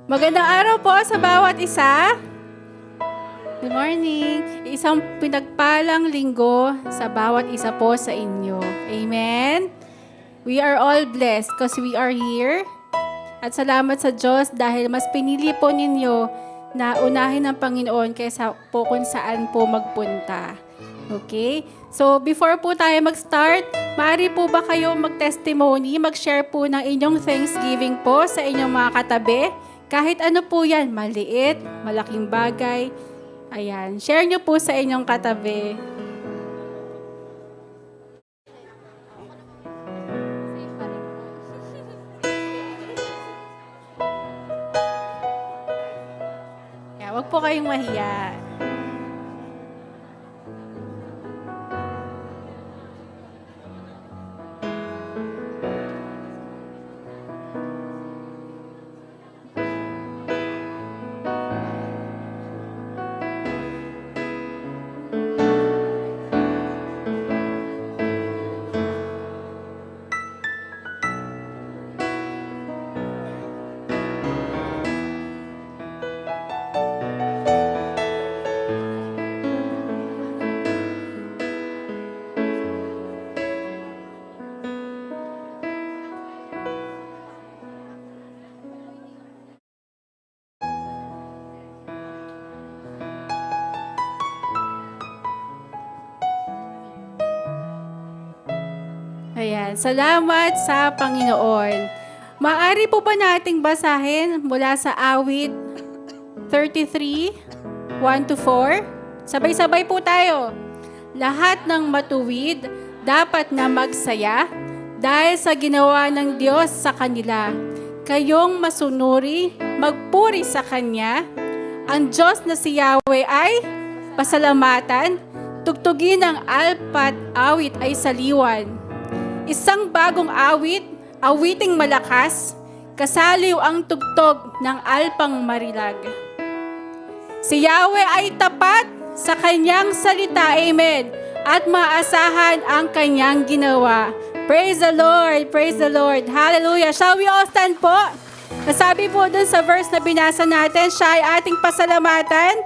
Magandang araw po sa bawat isa. Good morning. Isang pinagpalang linggo sa bawat isa po sa inyo. Amen. We are all blessed because we are here. At salamat sa Diyos dahil mas pinili po ninyo na unahin ng Panginoon kaysa po kung saan po magpunta. Okay? So, before po tayo mag-start, maaari po ba kayo mag-testimony, mag-share po ng inyong Thanksgiving po sa inyong mga katabi? Kahit ano po yan, maliit, malaking bagay. Ayan, share nyo po sa inyong katabi. Ayan, wag po kayong mahiya. Ayan, salamat sa Panginoon. Maaari po ba nating basahin mula sa awit 33, 1-4? Sabay-sabay po tayo. Lahat ng matuwid dapat na magsaya dahil sa ginawa ng Diyos sa kanila. Kayong masunuri, magpuri sa Kanya. Ang Diyos na si Yahweh ay pasalamatan. Tugtugin ang alpat awit ay saliwan. Isang bagong awit, awiting malakas, kasaliw ang tugtog ng alpang marilag. Si Yahweh ay tapat sa kanyang salita, amen, at maasahan ang kanyang ginawa. Praise the Lord, hallelujah. Shall we all stand po? Nasabi po dun sa verse na binasa natin, siya ay ating pasalamatan,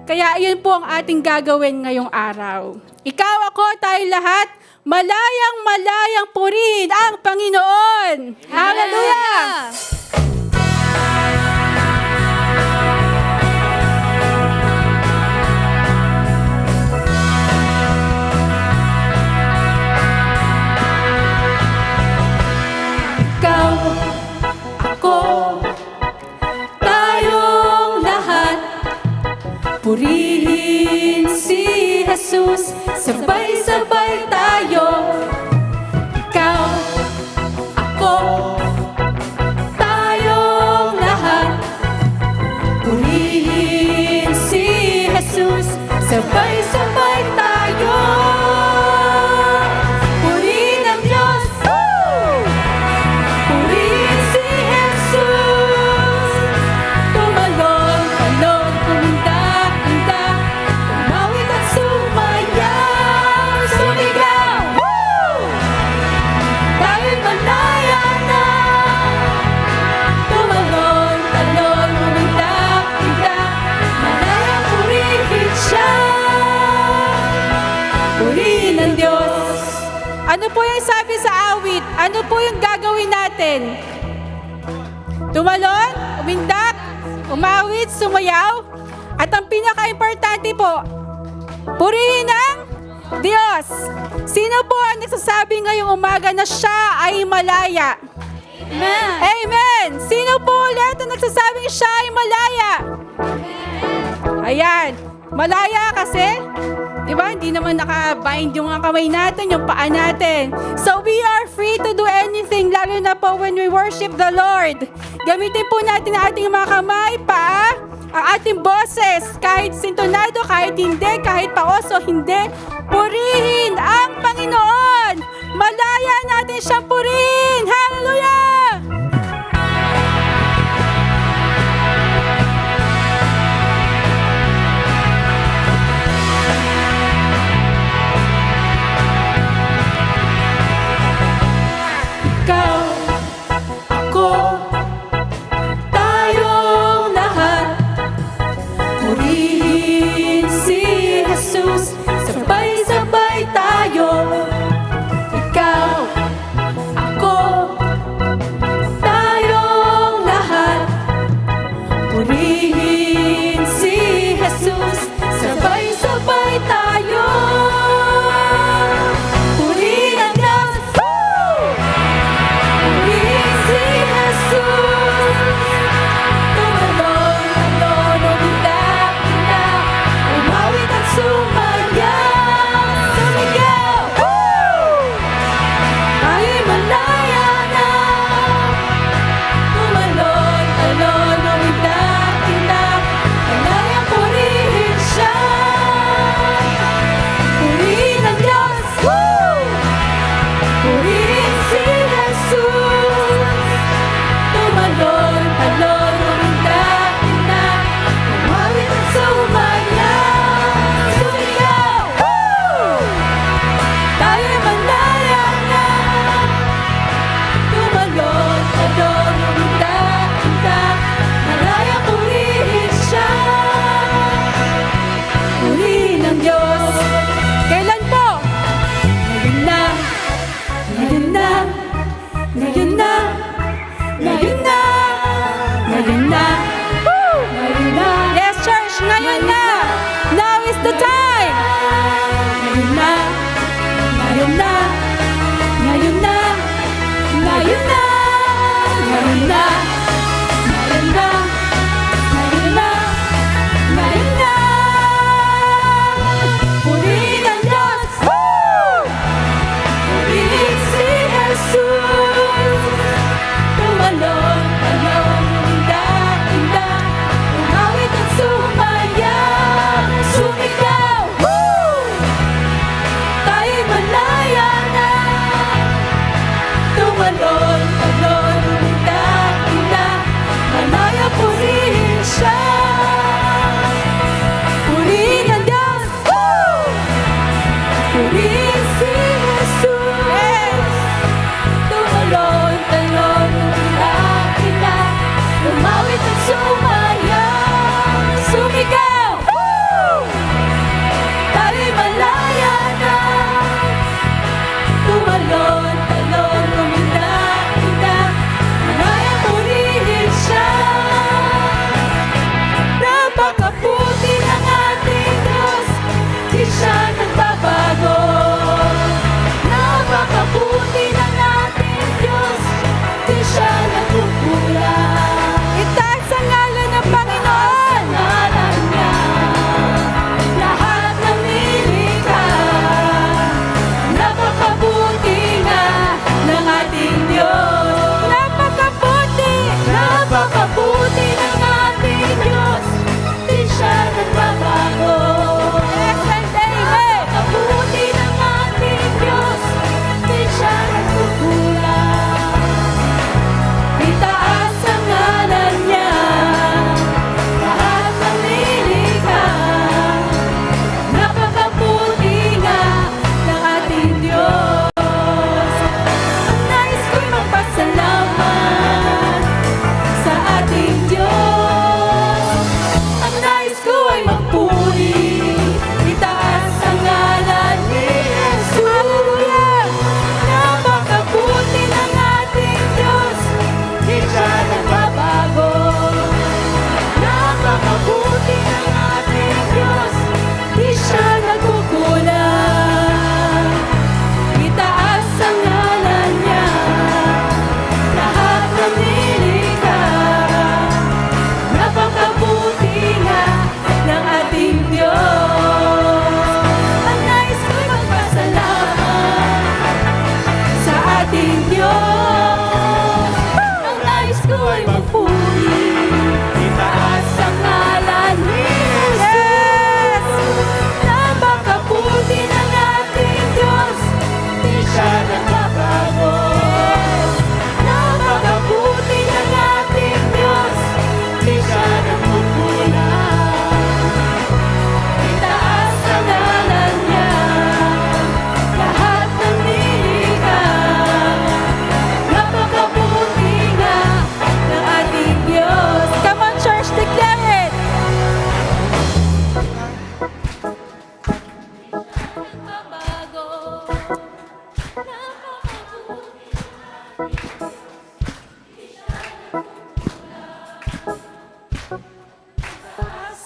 kaya iyon po ang ating gagawin ngayong araw. Ikaw, ako, tayo lahat, malayang purihin ang Panginoon. Hallelujah! Ikaw, ako, tayong lahat, purihin si Jesus, sabay-sabay tayo. Ikaw, ako, tayong lahat, purihin si Jesus, sabay-sabay tayo. Purihin ang Diyos, purihin si Jesus, tumalon, kuminda, tumawid at sumayaw, sumigaw. Dahil malaya na, tumalon, kuminda, malaya purihin siya. Purihin ang Diyos. Ano po yung sabi sa awit? Ano po yung gagawin natin? Tumalon, umindak, umawit, sumayaw, at ang pinaka-importante po, purihin ang Diyos. Sino po ang nagsasabi ngayong umaga na siya ay malaya? Amen. Amen. Sino po ulit ang nagsasabing siya ay malaya? Ayan. Malaya kasi, di ba, hindi naman naka-bind yung kamay natin, yung paa natin. So we are free to do anything, lalo na po when we worship the Lord. Gamitin po natin ang ating mga kamay, paa, ang ating boses, kahit sintonado, kahit hindi, kahit paoso, hindi. Purihin ang Panginoon. Malaya natin siyang purihin. Hallelujah! Ikaw, ako, tayo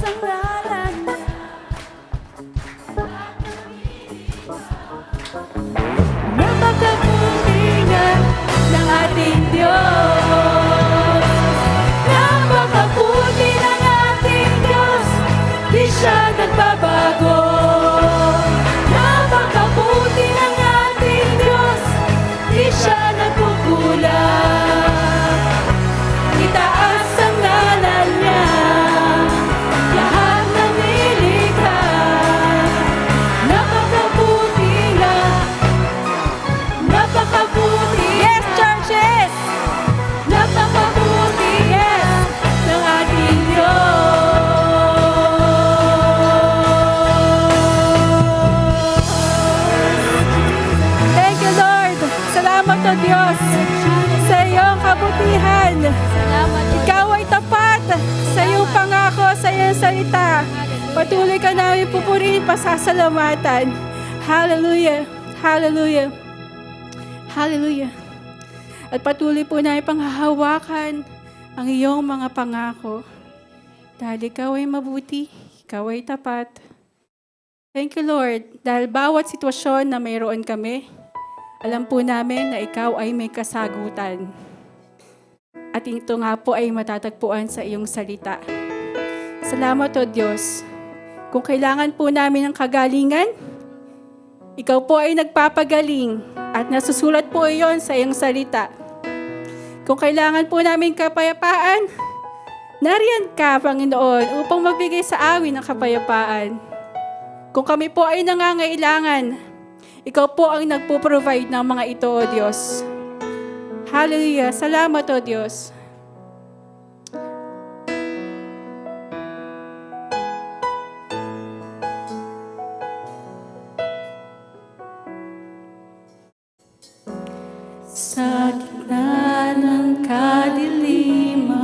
ang ngalan niya. Napakabuti nga ng ating Diyos. Napakabuti ng ating Diyos, di siya nagbabago. Napakabuti ng ating Diyos, di siya nagkukulang. Itaas ang ngalan niya, lahat ng nilikha. Napakabuti nga, napakabuti. Yes, churches! Napakabuti, yes, ng ating Diyos. Thank you, Lord. Salamat o Diyos sa iyong kabutihan. Ikaw ay tapat sa iyong pangako, sa iyong salita. Patuloy ka namin pupurihin, pasasalamatan. Hallelujah. Hallelujah. Hallelujah. At patuloy po namin panghahawakan ang iyong mga pangako. Dahil ikaw ay mabuti, ikaw ay tapat. Thank you, Lord. Dahil bawat sitwasyon na mayroon kami, alam po namin na ikaw ay may kasagutan. At ito nga po ay matatagpuan sa iyong salita. Salamat o Diyos. Kung kailangan po namin ng kagalingan, ikaw po ay nagpapagaling at nasusulat po iyon sa iyong salita. Kung kailangan po namin kapayapaan, nariyan ka, Panginoon, upang magbigay sa amin ng kapayapaan. Kung kami po ay nangangailangan, ikaw po ang nagpo-provide ng mga ito, O Diyos. Hallelujah. Salamat, O Diyos. Sa gitna ng kadiliman,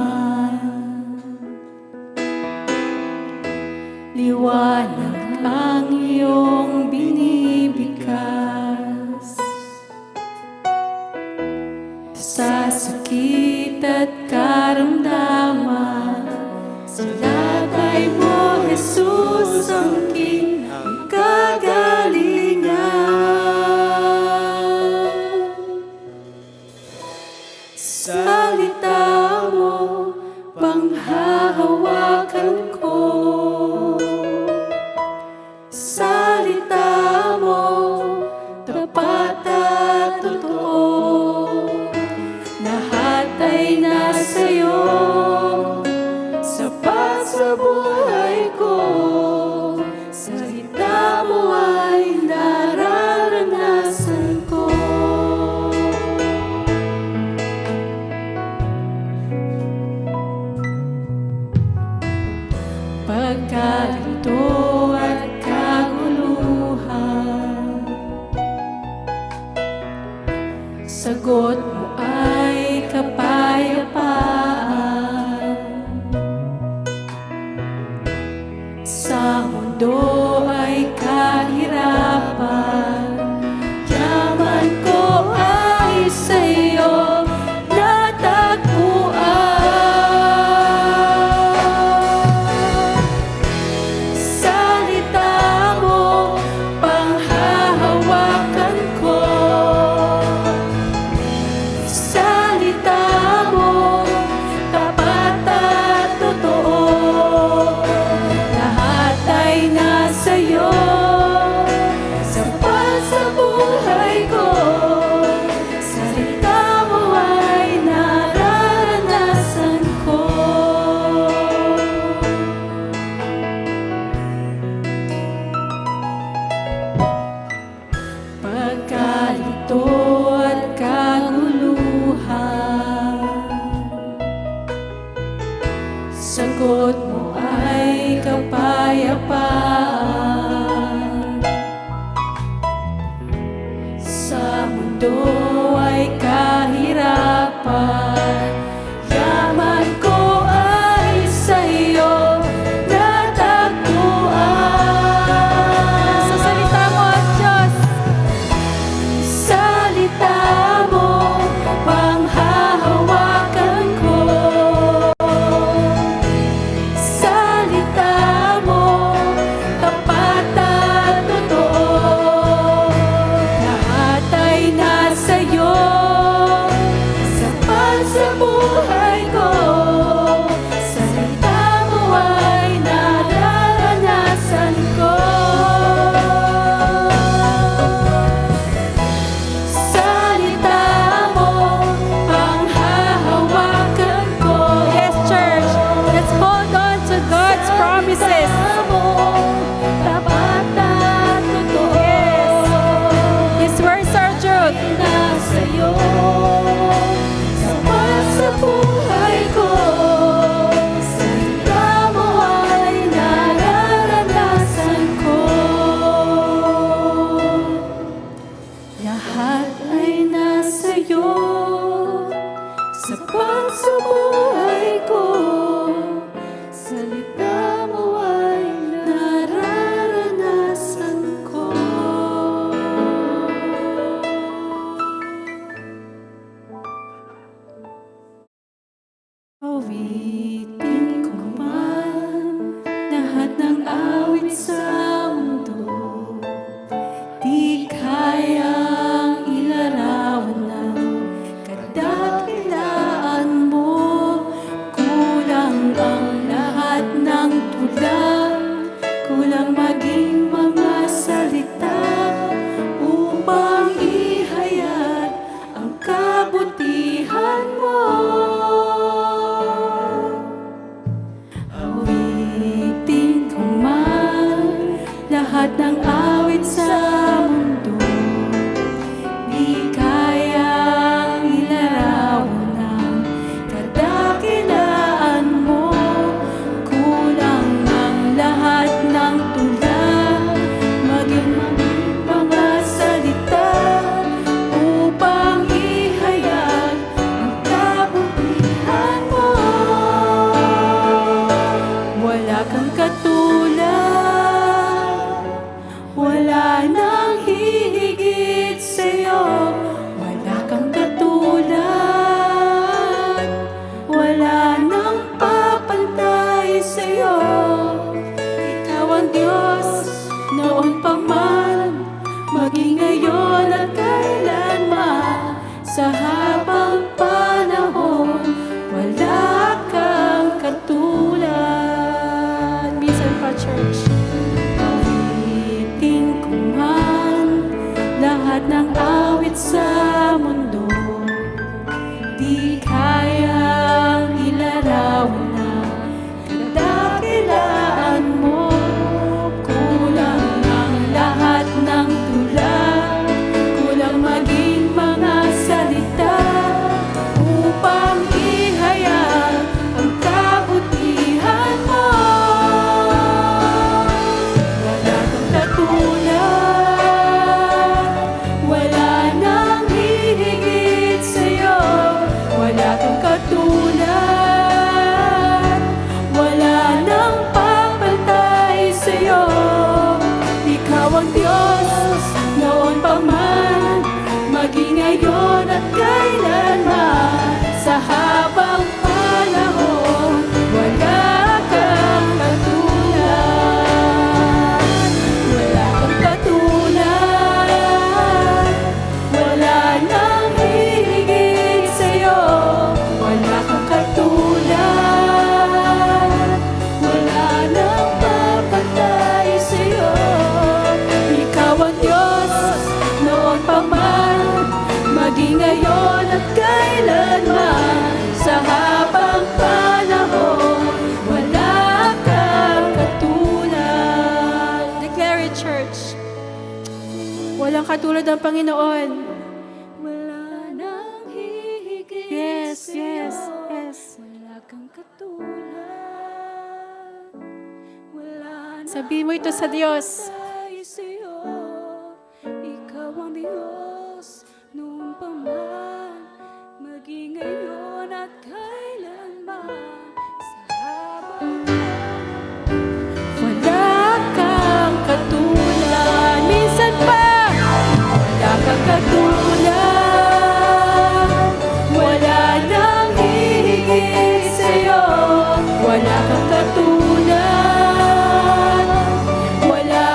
liwanag ang iyong binibigkas. Sa sakit at karamdaman, sa lagay mo, Jesus, ang king ang kagalingan. Salita mo, panghahawakan ko. Salita mo, tapat at totoo. Lahat ay nasa iyo, sapat sa buhay ko. Salita mo ay nararanasan ko. Pagkalito at kaguluhan, sagot mo ay kapayapaan. Sa mundo ay kahirapan, yaman ko ay sa iyo natagpuan. Salita mo, panghahawakan ko. Salita mo, tapat at totoo. Lahat ay nasa iyo, sapat sa buhay ko. Salita mo ay nararanasan ko. Pagkalito at kaguluhan, sagot mo ay kapayapaan. Sa mundo ay kahirapan, yaman ko ay sa iyo natagpuan. Sa salita mo, Diyos. Salita mo, panghahawakan ko. Salita awit sa mundo, di kayang ilarawan ng kadakilaan mo. Kulang ang lahat ng tula, kulang maging mga salita upang ihayag ang kabutihan mo. Awitin ko man lahat ng awit sa mundo, di kayang ilarawan ng kadakilaan mo. Kulang ang lahat ng tula, maging mga salita upang ihayag ang kabutihan mo. Wala kang katulad, wala nang hihigit sa'yo. Wala kang katulad, wala nang papantay sa'yo. Ikaw ang Diyos noon pa man, maging ngayon at kailanman. Sa habang panahon, wala kang katulad. Minsan pa, church, awitin ko man lahat ng awit sa mundo, di kayang ilarawan ng kadakilaan mo. Kulang ang lahat ng tula, kulang maging mga salita upang ihayag ang kabutihan mo. Wala kang katulad, wala nang hihigit sa'yo. Wala kang katulad, wala nang papantay sa'yo. Ikaw ang Diyos noon pa man, maging ngayon at kailanman. Sa habang panahon, wala kang katulad. Wala kang katulad, wala nang hihigit sa'yo. Wala kang katulad, wala nang papantay sa'yo. Ikaw ang Diyos noon pa man, maging ngayon at kailanman. Sa habang panahon, wala kang katulad. Declare it, church. Walang katulad ang Panginoon. Wala nang hihigit Yes, sa'yo. yes, yes. Wala kang katulad. Wala nang Sabihin mo ito sa Diyos. papantay sa'yo. Ikaw ang Diyos noon pa man, maging ngayon at kailanman. Sa habang wala kang katulad. Minsan pa, wala kang katulad, wala nang hihigit sa'yo. Wala kang katulad, wala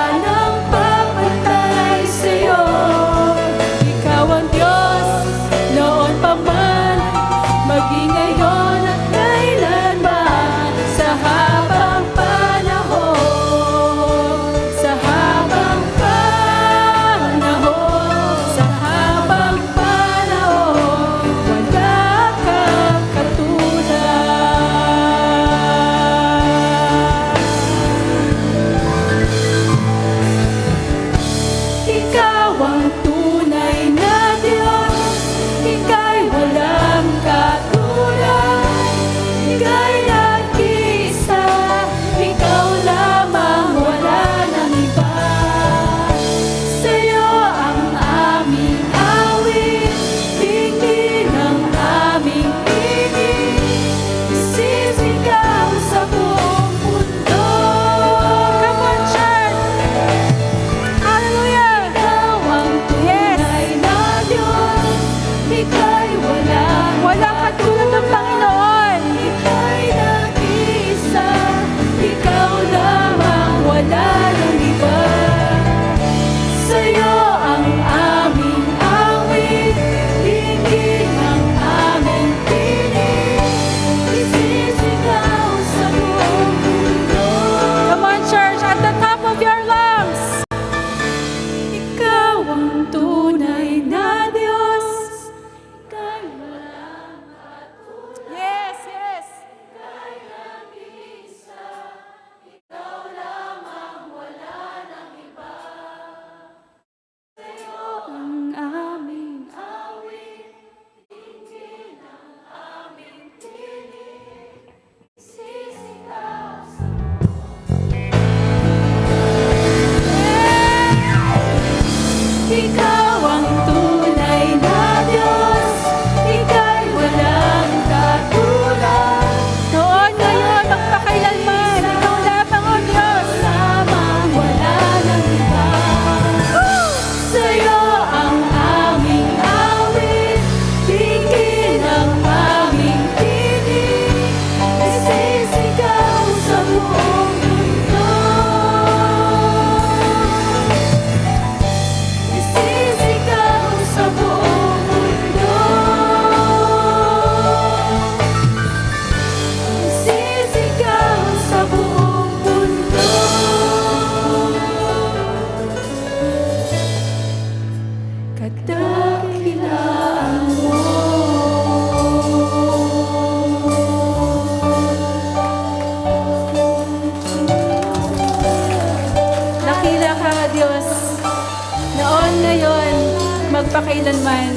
magpakailanman.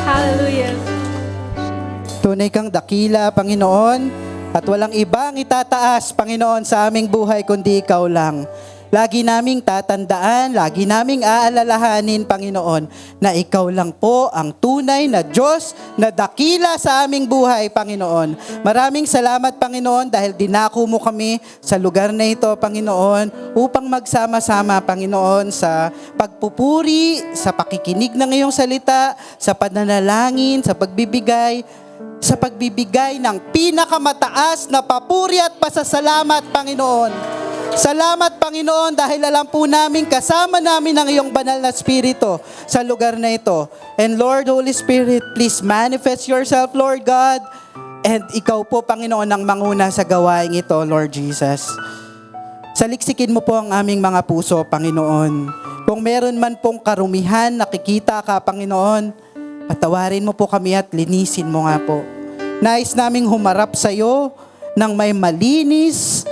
Hallelujah. Tunay kang dakila, Panginoon, at walang ibang itataas, Panginoon, sa aming buhay kundi Ikaw lang. Lagi naming tatandaan, lagi naming aalalahanin, Panginoon, na Ikaw lang po ang tunay na Diyos na dakila sa aming buhay, Panginoon. Maraming salamat, Panginoon, dahil dinako mo kami sa lugar na ito, Panginoon, upang magsama-sama, Panginoon, sa pagpupuri, sa pakikinig ng iyong salita, sa pananalangin, sa pagbibigay ng pinakamataas na papuri at pasasalamat, Panginoon. Salamat, Panginoon, dahil alam po namin kasama namin ang iyong banal na Espiritu sa lugar na ito. And Lord, Holy Spirit, please manifest yourself, Lord God. And ikaw po, Panginoon, ang manguna sa gawaing ito, Lord Jesus. Saliksikin mo po ang aming mga puso, Panginoon. Kung meron man pong karumihan, nakikita ka, Panginoon, patawarin mo po kami at linisin mo nga po. Nais naming humarap sa iyo ng may malinis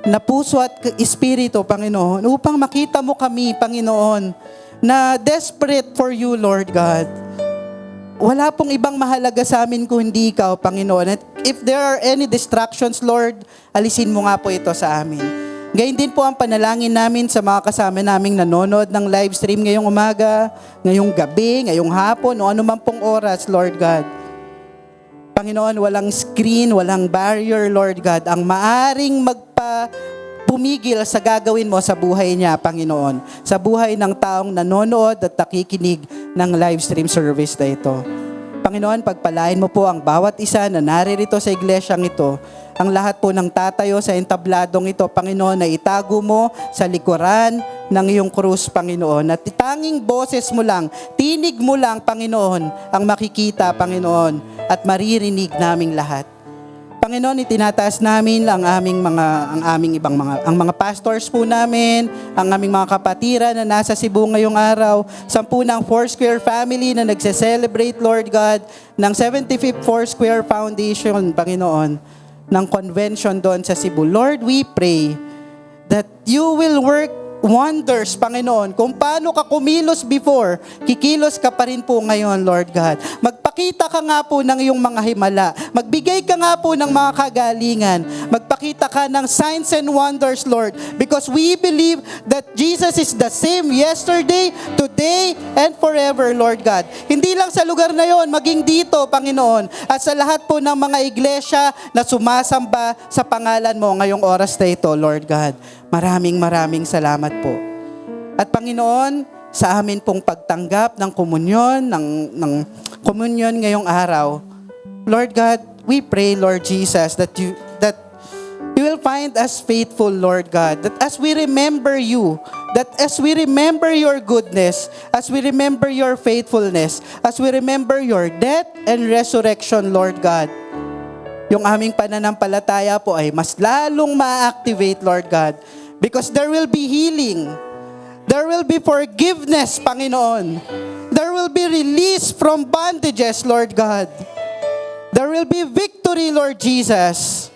na puso at espiritu, Panginoon, upang makita mo kami, Panginoon, na desperate for you, Lord God. Wala pong ibang mahalaga sa amin kung hindi Ikaw, Panginoon. At if there are any distractions, Lord, alisin mo nga po ito sa amin. Gayun din po ang panalangin namin sa mga kasama naming nanonood ng live stream ngayong umaga, ngayong gabi, ngayong hapon, o anuman pong oras, Lord God. Panginoon, walang screen, walang barrier, Lord God, ang maaring pumigil sa gagawin mo sa buhay niya, Panginoon. Sa buhay ng taong nanonood at nakikinig ng live stream service na ito. Panginoon, pagpalain mo po ang bawat isa na naririto sa iglesyang ito. Ang lahat po ng tatayo sa entabladong ito, Panginoon, na itago mo sa likuran ng iyong krus, Panginoon. At tanging boses mo lang, tinig mo lang, Panginoon, ang makikita, Panginoon, at maririnig naming lahat. Panginoon, itinataas namin ang mga pastors po namin, ang aming mga kapatiran na nasa Cebu ngayong araw, 10 ng Foursquare family na nagse-celebrate, Lord God, ng 75th Foursquare Foundation, Panginoon, ng convention doon sa Cebu. Lord, we pray that you will work wonders, Panginoon. Kung paano ka kumilos before, kikilos ka pa rin po ngayon, Lord God. Magpakita ka nga po ng iyong mga himala. Magbigay ka nga po ng mga kagalingan. Magpakita ka ng signs and wonders, Lord. Because we believe that Jesus is the same yesterday, today, and forever, Lord God. Hindi lang sa lugar na yon, maging dito, Panginoon. At sa lahat po ng mga iglesia na sumasamba sa pangalan mo ngayong oras na ito, Lord God. Maraming salamat po. At Panginoon, sa amin pong pagtanggap ng komunyon, ng komunyon ngayong araw, Lord God, we pray, Lord Jesus, that you will find us faithful, Lord God, that as we remember you, that as we remember your goodness, as we remember your faithfulness, as we remember your death and resurrection, Lord God, yung aming pananampalataya po ay mas lalong ma-activate, Lord God. Because there will be healing. There will be forgiveness, Panginoon. There will be release from bondages, Lord God. There will be victory, Lord Jesus.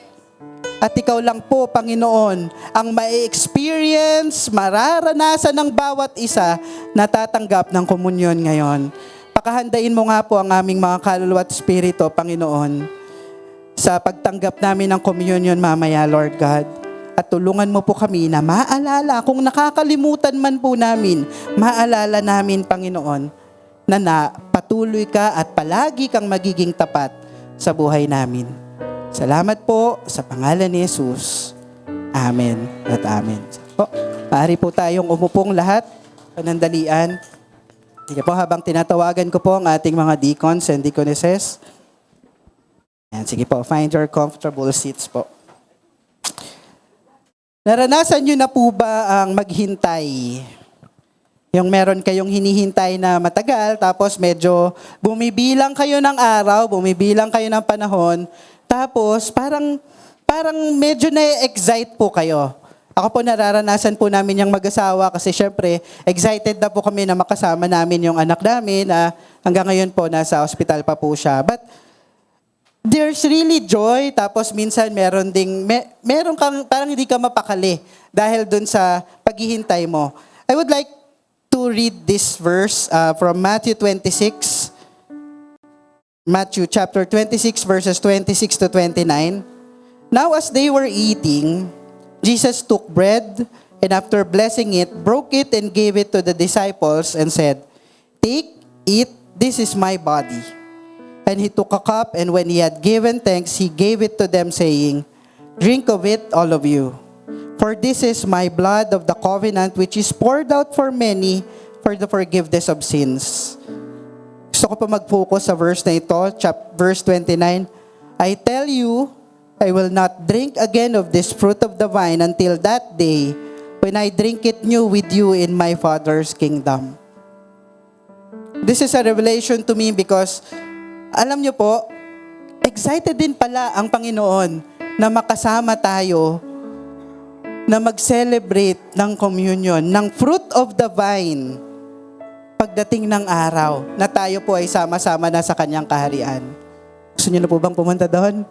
At ikaw lang po, Panginoon, ang ma-experience, mararanasan ng bawat isa na tatanggap ng komunyon ngayon. Pakahandain mo nga po ang aming mga kaluluwa at espiritu, Panginoon, sa pagtanggap namin ng communion mamaya, Lord God. At tulungan mo po kami na maalala, kung nakakalimutan man po namin, maalala namin, Panginoon, na patuloy ka at palagi kang magiging tapat sa buhay namin. Salamat po sa pangalan ni Jesus. Amen at amen. Po, maaari po tayong umupong lahat, panandalian. Sige po, habang tinatawagan ko po ang ating mga deacons and deaconesses. Yan, sige po, find your comfortable seats po. Naranasan nyo na po ba ang maghintay? Yung meron kayong hinihintay na matagal, tapos medyo bumibilang kayo ng araw, bumibilang kayo ng panahon, tapos parang medyo na-excite po kayo. Ako po nararanasan po namin yung mag-asawa kasi syempre excited na po kami na makasama namin yung anak namin na hanggang ngayon po nasa ospital pa po siya. But there's really joy, tapos minsan meron kang parang hindi ka mapakali dahil dun sa paghihintay mo. I would like to to read this verse from Matthew 26. Matthew chapter 26 verses 26 to 29. Now as they were eating, Jesus took bread and after blessing it, broke it and gave it to the disciples and said, "Take, eat, this is my body." And he took a cup and when he had given thanks, he gave it to them saying, "Drink of it, all of you. For this is my blood of the covenant which is poured out for many for the forgiveness of sins." Gusto ko pa mag-focus sa verse na ito, verse 29. "I tell you, I will not drink again of this fruit of the vine until that day when I drink it new with you in my Father's kingdom." This is a revelation to me because, alam nyo po, excited din pala ang Panginoon na makasama tayo na mag-celebrate ng communion, ng fruit of the vine, pagdating ng araw na tayo po ay sama-sama na sa kanyang kaharian. Gusto niyo na po bang pumunta doon?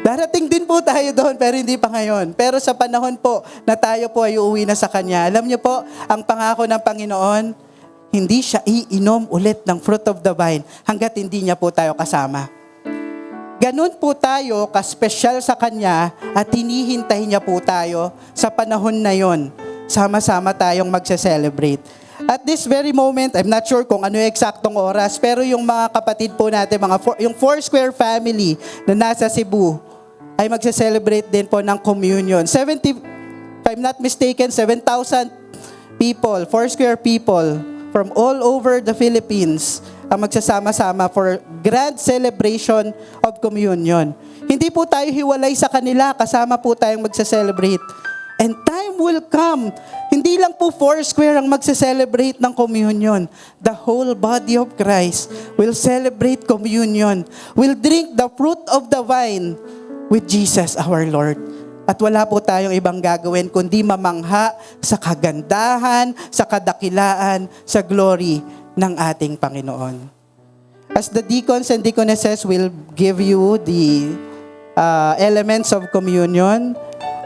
Darating din po tayo doon pero hindi pa ngayon. Pero sa panahon po na tayo po ay uuwi na sa kanya, alam niyo po, ang pangako ng Panginoon, hindi siya iinom ulit ng fruit of the vine hanggat hindi niya po tayo kasama. Ganun po tayo kaspesyal sa Kanya at hinihintay niya po tayo sa panahon na yon. Sama-sama tayong magse-celebrate. At this very moment, I'm not sure kung ano yung eksaktong oras, pero yung mga kapatid po natin, yung Foursquare family na nasa Cebu, ay magse-celebrate din po ng communion. If I'm not mistaken, 7,000 people, Foursquare people, from all over the Philippines, ang magsasama-sama for grand celebration of communion. Hindi po tayo hiwalay sa kanila, kasama po tayong magse-celebrate. And time will come. Hindi lang po Foursquare ang magse-celebrate ng communion. The whole body of Christ will celebrate communion. Will drink the fruit of the vine with Jesus our Lord. At wala po tayong ibang gagawin kundi mamangha sa kagandahan, sa kadakilaan, sa glory ng ating Panginoon. As the deacons and deaconesses will give you the elements of communion,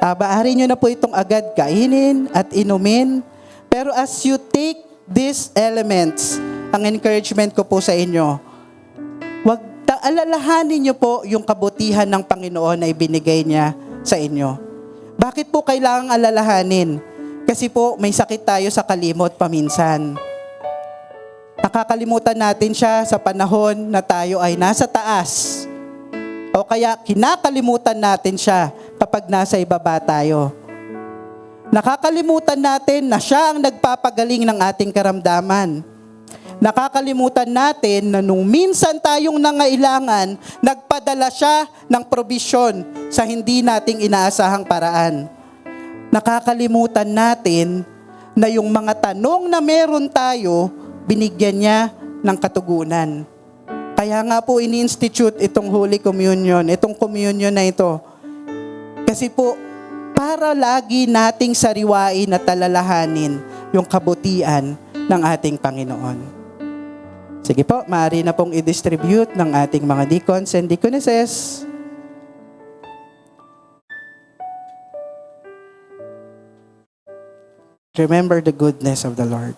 maaari nyo na po itong agad kainin at inumin. Pero as you take these elements, ang encouragement ko po sa inyo, wag alalahanin nyo po yung kabutihan ng Panginoon na ibinigay niya sa inyo. Bakit po kailangang alalahanin? Kasi po may sakit tayo sa kalimot paminsan. Nakakalimutan natin siya sa panahon na tayo ay nasa taas. O kaya kinakalimutan natin siya kapag nasa ibaba tayo. Nakakalimutan natin na siya ang nagpapagaling ng ating karamdaman. Nakakalimutan natin na nung minsan tayong nangailangan, nagpadala siya ng probisyon sa hindi nating inaasahang paraan. Nakakalimutan natin na yung mga tanong na meron tayo, binigyan niya ng katugunan. Kaya nga po ini-institute itong Holy Communion, itong communion na ito. Kasi po, para lagi nating sariwain at talalahanin yung kabutihan ng ating Panginoon. Sige po, maaari na pong i-distribute ng ating mga deacons and deaconesses. Remember the goodness of the Lord.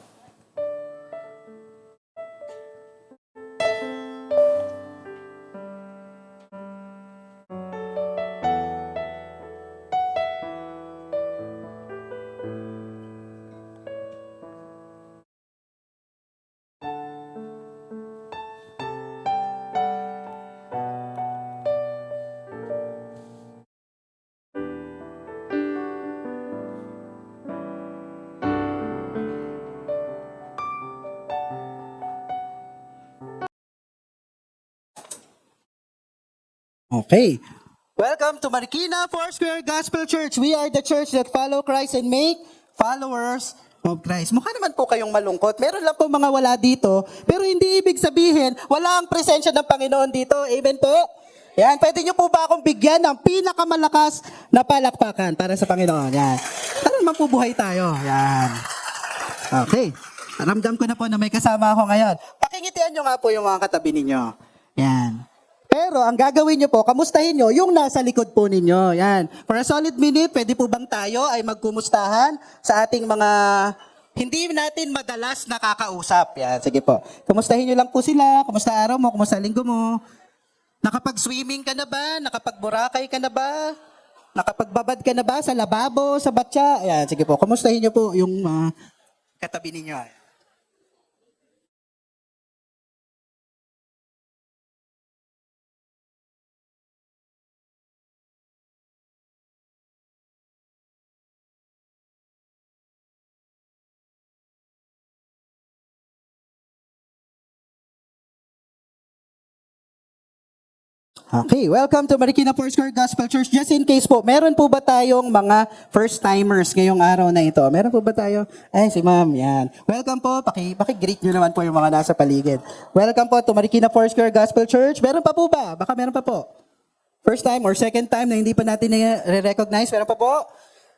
Okay. Welcome to Marikina Foursquare Gospel Church. We are the church that follow Christ and make followers of Christ. Mukha naman po kayong malungkot. Meron lang po mga wala dito, pero hindi ibig sabihin, wala ang presensya ng Panginoon dito. Amen po? Yan, pwede niyo po ba akong bigyan ng pinakamalakas na palakpakan para sa Panginoon? Yan. Para naman po buhay tayo. Yan. Okay. Ramdam ko na po na may kasama ako ngayon. Pakingitian niyo nga po yung mga katabi ninyo. Yan. Pero ang gagawin nyo po, kamustahin nyo yung nasa likod po ninyo. Yan. For a solid minute, pwede po bang tayo ay magkumustahan sa ating mga hindi natin madalas nakakausap. Yan, sige po. Kumustahin nyo lang po sila. Kumusta araw mo? Kumusta linggo mo? Nakapag-swimming ka na ba? Nakapag-Boracay ka na ba? Nakapagbabad ka na ba sa lababo, sa batya? Yan, sige po. Kumustahin nyo po yung katabi ninyo. Okay, welcome to Marikina Foursquare Gospel Church. Just in case po, meron po ba tayong mga first-timers ngayong araw na ito? Meron po ba tayo? Ay, si ma'am, yan. Welcome po, paki-greet nyo naman po yung mga nasa paligid. Welcome po to Marikina Foursquare Gospel Church. Meron pa po ba? Baka meron pa po. First time or second time na hindi pa natin na-recognize, meron pa po?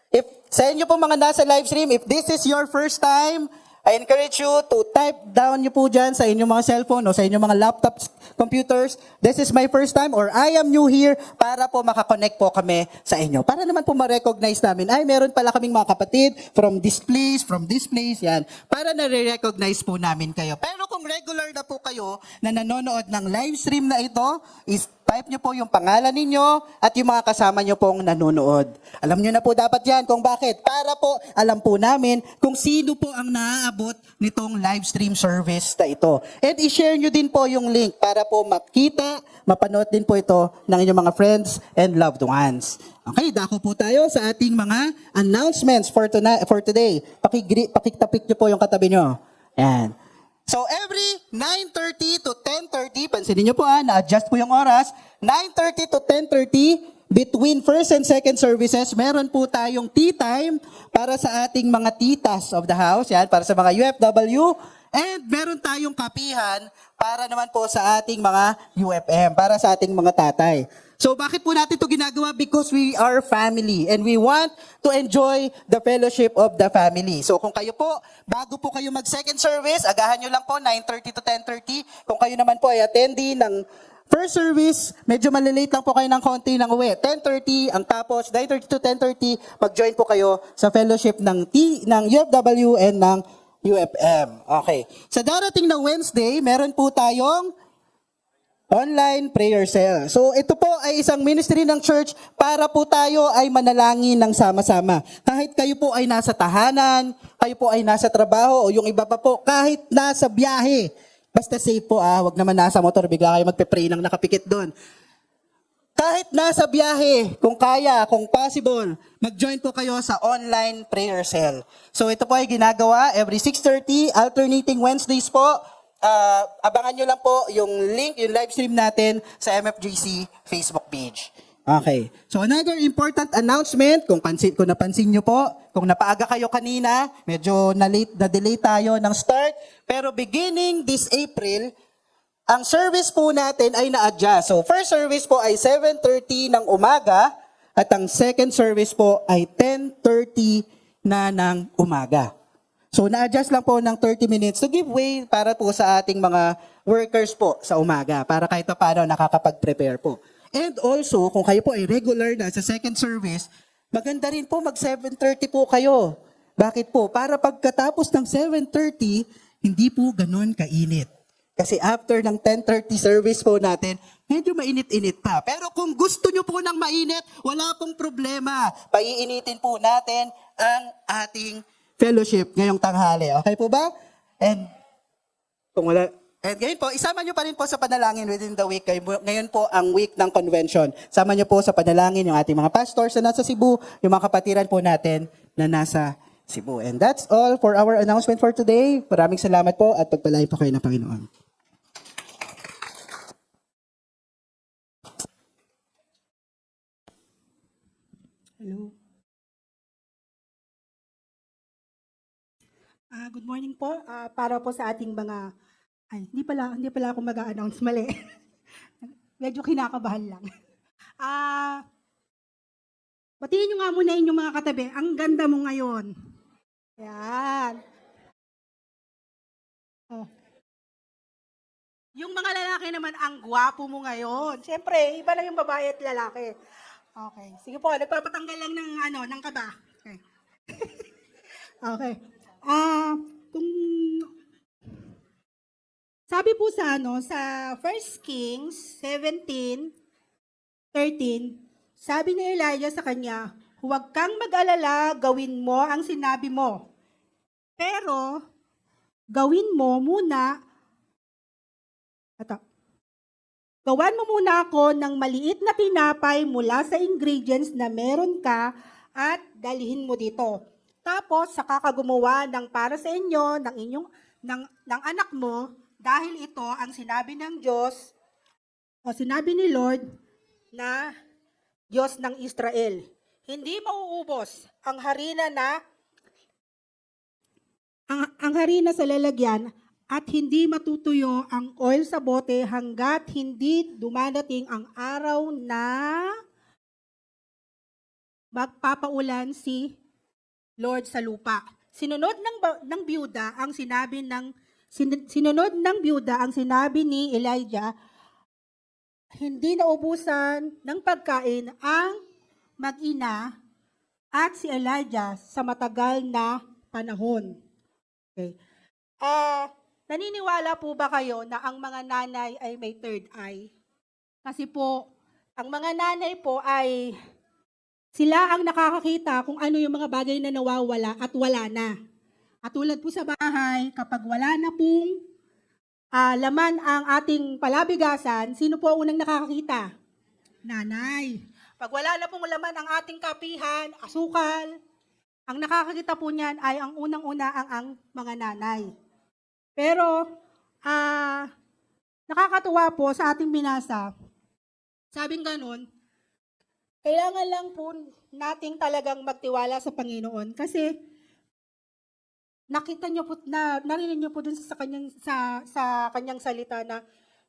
If sa inyo po mga nasa live stream, if this is your first time, I encourage you to type down nyo po dyan sa inyong mga cellphone o sa inyong mga laptops, computers. This is my first time or I am new here para po makakonect po kami sa inyo. Para naman po ma-recognize namin, ay meron pala kaming mga kapatid from this place, yan. Para na-recognize po namin kayo. Pero kung regular na po kayo na nanonood ng live stream na ito, is type nyo po yung pangalan ninyo at yung mga kasama nyo pong nanonood. Alam nyo na po dapat yan kung bakit. Para po alam po namin kung sino po ang naaabot nitong live stream service na ito. And i-share nyo din po yung link para po makita, mapanood din po ito ng inyong mga friends and loved ones. Okay, dako po tayo sa ating mga announcements for today. Pakitapik nyo po yung katabi nyo. Ayan. So every 9:30 to 10:30, pansinin nyo po na-adjust po yung oras, 9:30 to 10:30, between first and second services, meron po tayong tea time para sa ating mga titas of the house, yan, para sa mga UFW, and meron tayong kapihan para naman po sa ating mga UFM, para sa ating mga tatay. So bakit po natin ito ginagawa? Because we are family and we want to enjoy the fellowship of the family. So kung kayo po, bago po kayo mag-second service, agahan nyo lang po 9:30 to 10:30. Kung kayo naman po ay attendee ng first service, medyo malilate lang po kayo ng konti ng uwi. 10:30 ang tapos, 9:30 to 10:30, mag-join po kayo sa fellowship ng UFW and ng UFM. Okay. Sa darating na Wednesday, meron po tayong online prayer cell. So ito po ay isang ministry ng church para po tayo ay manalangin ng sama-sama. Kahit kayo po ay nasa tahanan, kayo po ay nasa trabaho o yung iba pa po, kahit nasa biyahe. Basta safe po wag naman nasa motor, bigla kayo magpe-pray nang nakapikit doon. Kahit nasa biyahe, kung kaya, kung possible, mag-join po kayo sa online prayer cell. So ito po ay ginagawa every 6:30, alternating Wednesdays po. Abangan nyo lang po yung link, yung live stream natin sa MFGC Facebook page. Okay. So another important announcement, kung napansin nyo po, kung napaaga kayo kanina, medyo na-delay tayo ng start, pero beginning this April, ang service po natin ay na-adjust. So first service po ay 7:30 ng umaga at ang second service po ay 10:30 na ng umaga. So na-adjust lang po ng 30 minutes to give way para po sa ating mga workers po sa umaga para kahit pa paano nakakapag-prepare po. And also, kung kayo po ay regular na sa second service, maganda rin po mag 7:30 po kayo. Bakit po? Para pagkatapos ng 7:30, hindi po ganun kainit. Kasi after ng 10:30 service po natin, medyo mainit-init pa. Pero kung gusto nyo po ng mainit, wala pong problema. Paiinitin po natin ang ating fellowship ngayong tanghali. Okay po ba? And kung wala, and ngayon po, isama nyo pa rin po sa panalangin within the week. Ngayon po ang week ng convention. Sama nyo po sa panalangin yung ating mga pastors na nasa Cebu, yung mga kapatiran po natin na nasa Cebu. And that's all for our announcement for today. Maraming salamat po at pagpalain po kayo ng Panginoon. Hello. Good morning po. Para po sa ating mga hindi pala ako mag-a-announce mali. Medyo kinakabahan lang. Batiin nyo nga muna inyong mga katabi. Ang ganda mo ngayon. Yan. Oh. Yung mga lalaki naman, ang gwapo mo ngayon. Siyempre, iba lang yung babae at lalaki. Okay. Sige po, nagpapatanggal lang ng kaba. Okay. Okay. Kung sabi po sa sa 1 Kings 17:13, sabi ni Elijah sa kanya, "Huwag kang mag-alala, gawin mo ang sinabi mo. Pero gawin mo muna gawan mo muna ako ng maliit na tinapay mula sa ingredients na meron ka at dalhin mo dito. Tapos saka ka gumawa ng para sa inyo ng anak mo dahil ito ang sinabi ng Diyos o sinabi ni Lord na Diyos ng Israel. Hindi mauubos ang harina sa lalagyan at hindi matutuyo ang oil sa bote hanggat hindi dumadating ang araw na magpapaulan si Lord sa lupa." Sinunod ng byuda ang sinabi ni Elijah. Hindi naubusan ng pagkain ang mag-ina at si Elijah sa matagal na panahon. Okay. Naniniwala po ba kayo na ang mga nanay ay may third eye? Kasi po, ang mga nanay po ay sila ang nakakakita kung ano yung mga bagay na nawawala at wala na. At tulad po sa bahay, kapag wala na pong laman ang ating palabigasan, sino po ang unang nakakakita? Nanay. Pag wala na pong laman ang ating kapihan, asukal, ang nakakakita po niyan ay ang unang-una ang mga nanay. Pero, nakakatuwa po sa ating binasa, sabing ganun, kailangan lang po nating talagang magtiwala sa Panginoon kasi nakita niyo po narinig niyo po dun sa kanyang salita na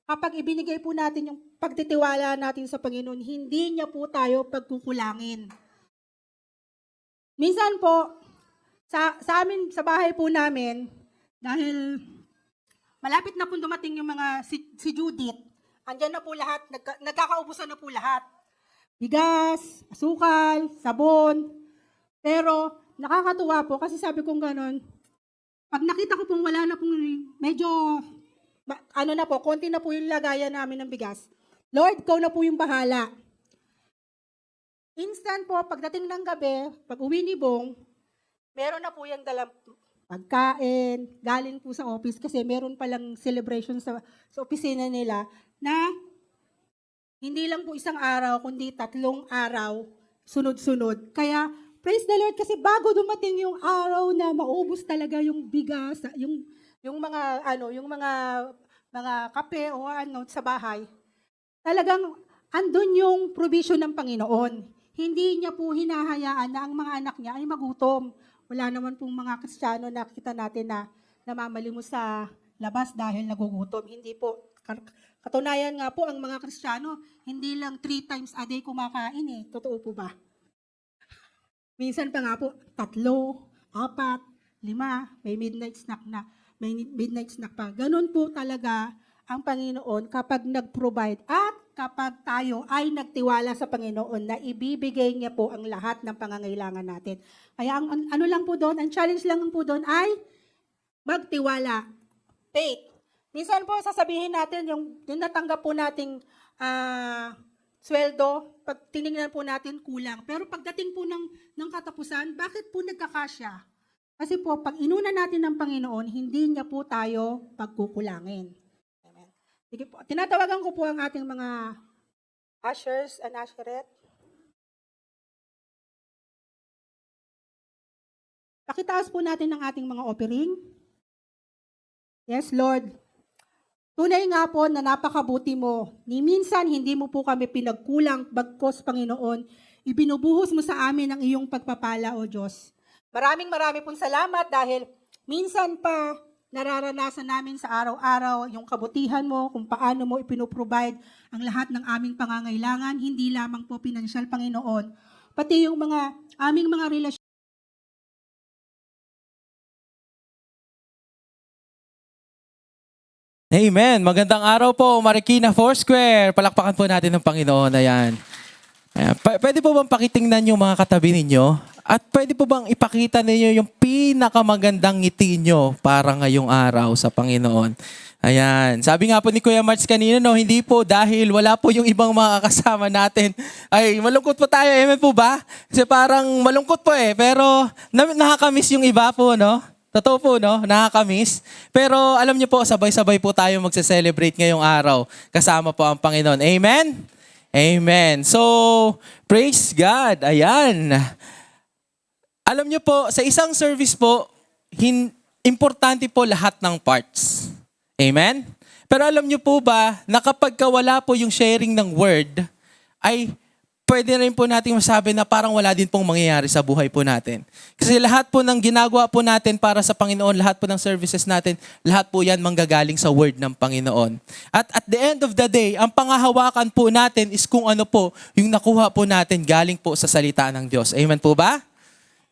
kapag ibinigay po natin yung pagtitiwala natin sa Panginoon, hindi niya po tayo pagkukulangin. Minsan po sa amin sa bahay po namin, dahil malapit na po dumating yung mga si Judith, andyan na po lahat, nagkakaubusan na po lahat. Bigas, asukal, sabon. Pero nakakatuwa po kasi sabi kong ganun, pag nakita ko pong wala na pong medyo, konti na po yung lagayan namin ng bigas. Lord, ikaw na po yung bahala. Instant po, pagdating ng gabi, pag uwi ni Bong, meron na po yung dalang pagkain, galing po sa office kasi meron palang celebration sa opisina nila na hindi lang po isang araw, kundi 3 araw, sunod-sunod. Kaya, praise the Lord kasi bago dumating yung araw na maubos talaga yung bigas, yung mga kape o sa bahay, talagang andun yung provision ng Panginoon. Hindi niya po hinahayaan na ang mga anak niya ay magutom. Wala naman pong mga Kristiyano na kita natin na namamalimos sa labas dahil nagugutom. Hindi po. Katunayan nga po, ang mga Kristiyano, hindi lang 3 times a day kumakain eh. Totoo po ba? Minsan pa nga po, 3, 4, 5, may midnight snack na. May midnight snack pa. Ganun po talaga ang Panginoon kapag nag-provide at kapag tayo ay nagtiwala sa Panginoon na ibibigay niya po ang lahat ng pangangailangan natin. Kaya ang challenge lang po doon ay magtiwala. Faith. Minsan po sasabihin natin yung natanggap po nating sweldo, pag tinignan po natin kulang. Pero pagdating po ng katapusan, bakit po nagkakasya? Kasi po, pag inuna natin ng Panginoon, hindi niya po tayo pagkukulangin. Amen. Sige po, tinatawagan ko po ang ating mga ushers and usherette. Pakitaas po natin ang ating mga offering. Yes, Lord. Tunay nga po na napakabuti mo. Ni minsan hindi mo po kami pinagkulang, bagkos Panginoon, ibinubuhos mo sa amin ang iyong pagpapala, O Diyos. Maraming pong salamat dahil minsan pa nararanasan namin sa araw-araw yung kabutihan mo, kung paano mo ipinoprovide ang lahat ng aming pangangailangan, hindi lamang po pinansyal, Panginoon, pati yung mga aming mga relasyon. Amen. Magandang araw po, Marikina Foursquare. Palakpakan po natin ng Panginoon. Ayan. Ayan. Pwede po bang pakitingnan yung mga katabi ninyo? At pwede po bang ipakita ninyo yung pinakamagandang ngiti nyo para ngayong araw sa Panginoon? Ayan. Sabi nga po ni Kuya March kanina, no, hindi po dahil wala po yung ibang mga kasama natin. Ay, malungkot po tayo. Amen po ba? Kasi parang malungkot po pero nakakamiss yung iba po, no? Totoo po, no? Nakakamiss. Pero alam niyo po, sabay-sabay po tayo magse-celebrate ngayong araw. Kasama po ang Panginoon. Amen? Amen. So, praise God. Ayan. Alam niyo po, sa isang service po, importante po lahat ng parts. Amen? Pero alam niyo po ba, na kapag wala po yung sharing ng word, ay pwede rin po natin masabi na parang wala din pong mangyayari sa buhay po natin. Kasi lahat po ng ginagawa po natin para sa Panginoon, lahat po ng services natin, lahat po yan manggagaling sa word ng Panginoon. At the end of the day, ang pangahawakan po natin is kung ano po yung nakuha po natin galing po sa salita ng Diyos. Amen po ba?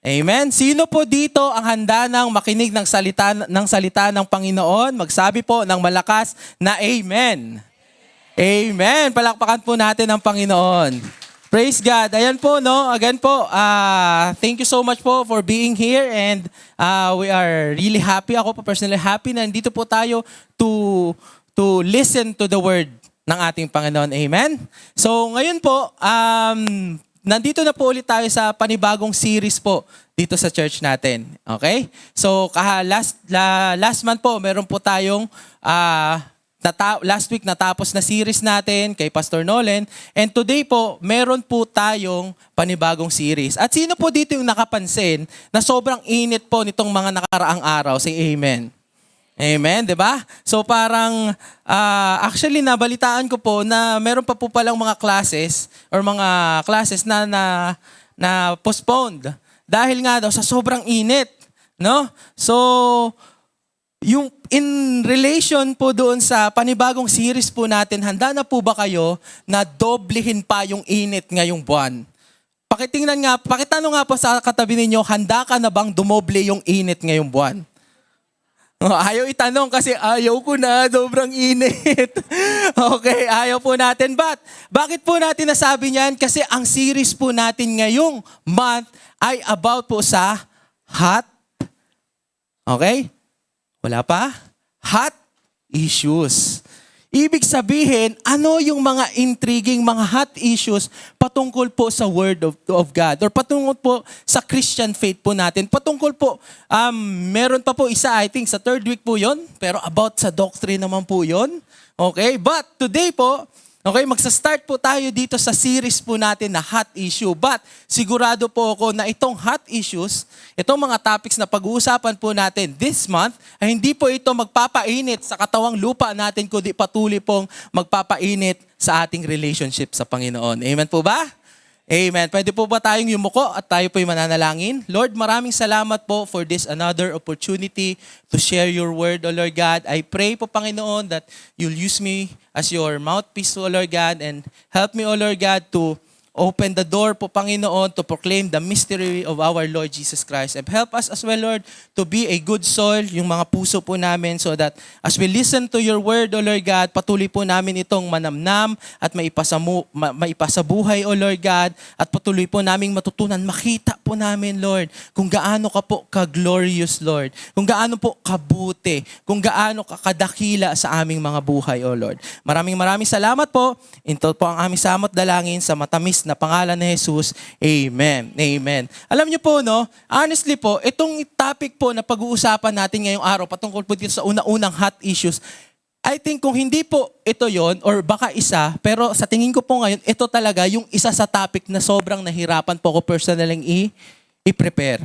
Amen. Sino po dito ang handa ng makinig ng salita ng Panginoon? Magsabi po ng malakas na Amen. Amen. Palakpakan po natin ang Panginoon. Praise God. Ayan po, no? Again po, thank you so much po for being here and we are really happy. Ako po personally happy na nandito po tayo to listen to the word ng ating Panginoon. Amen. So ngayon po, nandito na po ulit tayo sa panibagong series po dito sa church natin. Okay? So, last month po, meron po tayong last week natapos na series natin kay Pastor Nolan. And today po, meron po tayong panibagong series. At sino po dito yung nakapansin na sobrang init po nitong mga nakaraang araw? Say Amen. Amen, di ba? So parang, actually nabalitaan ko po na meron pa po palang mga classes na postponed. Dahil nga daw sa sobrang init. No? So, yung in relation po doon sa panibagong series po natin, handa na po ba kayo na doblehin pa yung init ngayong buwan? Pakitanong nga po sa katabi ninyo, handa ka na bang dumoble yung init ngayong buwan? Ayaw itanong kasi ayaw ko na, sobrang init. Okay, ayaw po natin. But, bakit po natin nasabi niyan? Kasi ang series po natin ngayong month ay about po sa hot, okay? Wala pa? Hot issues. Ibig sabihin, ano yung mga intriguing, mga hot issues patungkol po sa Word of God or patungkol po sa Christian faith po natin. Patungkol po, meron pa po isa, I think, sa third week po yon, pero about sa doctrine naman po yon. Okay? But today po, okay, magsa-start po tayo dito sa series po natin na hot issue. But sigurado po ako na itong hot issues, itong mga topics na pag-uusapan po natin this month, ay hindi po ito magpapainit sa katawang lupa natin, kundi patuloy pong magpapainit sa ating relationship sa Panginoon. Amen po ba? Amen. Pwede po ba tayong yumuko at tayo po'y mananalangin? Lord, maraming salamat po for this another opportunity to share your word, O Lord God. I pray po, Panginoon, that you'll use me as your mouthpiece, O Lord God, and help me, O Lord God, to open the door po, Panginoon, to proclaim the mystery of our Lord Jesus Christ. And help us as well, Lord, to be a good soil, yung mga puso po namin, so that as we listen to your word, O Lord God, patuloy po namin itong manamnam at maipasabuhay, O Lord God, at patuloy po naming matutunan, makita po namin, Lord, kung gaano ka po ka-glorious, Lord, kung gaano po kabuti, kung gaano ka kadakila sa aming mga buhay, O Lord. Maraming salamat po. Ito po ang aming samot dalangin sa matamis na pangalan ni Jesus. Amen. Amen. Alam niyo po, no, honestly po, itong topic po na pag-uusapan natin ngayong araw, patungkol po dito sa una-unang hot issues, I think kung hindi po ito yon or baka isa, pero sa tingin ko po ngayon, ito talaga yung isa sa topic na sobrang nahirapan po ako personally i-prepare.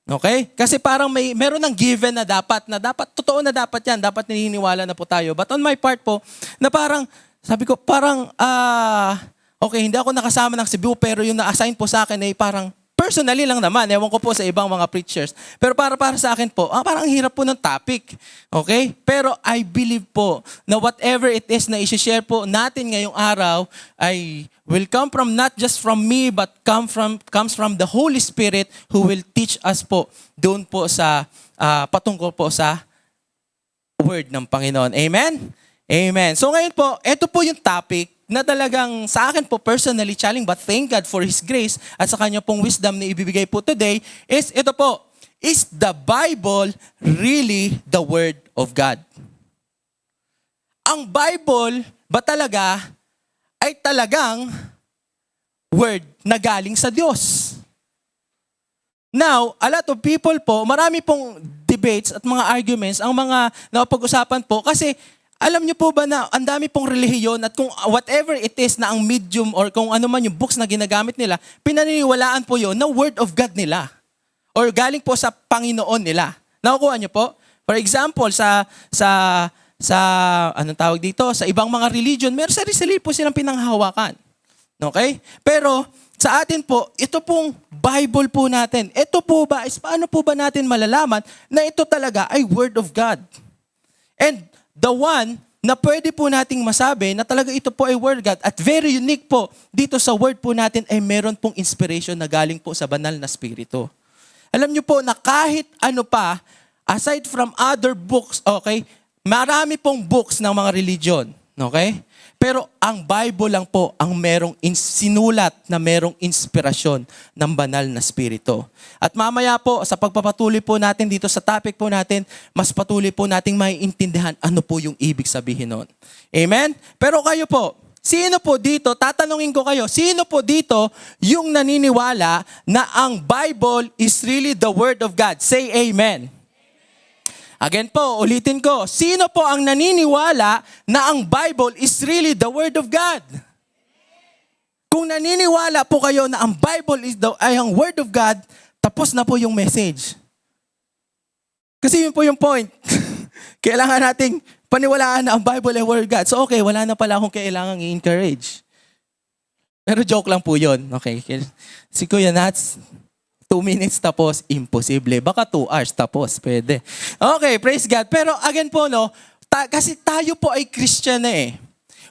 Okay? Kasi parang meron ng given na dapat, totoo na dapat yan, dapat naniniwala na po tayo. But on my part po, na parang, sabi ko, okay, hindi ako nakasama ng Cebu, pero yung na-assign po sa akin ay parang personally lang naman. Ewan ko po sa ibang mga preachers. Pero para sa akin po, parang hirap po ng topic. Okay? Pero I believe po na whatever it is na i-share po natin ngayong araw ay will come from not just from me, but comes from the Holy Spirit who will teach us po doon po sa patungkol po sa word ng Panginoon. Amen? Amen. So ngayon po, ito po yung topic na talagang sa akin po personally challenging, but thank God for His grace at sa Kanya pong wisdom na ibibigay po today is ito po, is the Bible really the Word of God? Ang Bible ba talaga ay talagang Word na galing sa Diyos? Now, a lot of people po, marami pong debates at mga arguments ang mga napag-usapan po kasi alam niyo po ba na ang dami pong relihiyon at kung whatever it is na ang medium or kung ano man yung books na ginagamit nila, pinaniniwalaan po yon na Word of God nila or galing po sa Panginoon nila. Nakukuha niyo po? For example, sa anong tawag dito, sa ibang mga religion, meron sarili po silang pinanghahawakan. Okay? Pero sa atin po, ito pong Bible po natin. Ito po ba, is paano po ba natin malalaman na ito talaga ay Word of God? And the one na pwede po nating masabi na talaga ito po ay Word of God at very unique po dito sa Word po natin ay meron pong inspiration na galing po sa banal na Espiritu. Alam niyo po na kahit ano pa, aside from other books, okay, marami pong books ng mga religion, okay? Pero ang Bible lang po ang merong sinulat na merong inspirasyon ng banal na Espiritu. At mamaya po, sa pagpapatuloy po natin dito sa topic po natin, mas patuloy po nating maiintindihan ano po yung ibig sabihin nun. Amen? Pero kayo po, sino po dito, tatanungin ko kayo, sino po dito yung naniniwala na ang Bible is really the Word of God? Say amen. Again po, ulitin ko, sino po ang naniniwala na ang Bible is really the Word of God? Kung naniniwala po kayo na ang Bible ay ang Word of God, tapos na po yung message. Kasi yun po yung point. Kailangan nating paniwalaan na ang Bible ay Word of God. So okay, wala na pala akong kailangang i-encourage. Pero joke lang po yun. Okay. Si Kuya Nats, 2 minutes tapos, imposible. Baka 2 hours tapos, pwede. Okay, praise God. Pero again po, no, kasi tayo po ay Christian eh.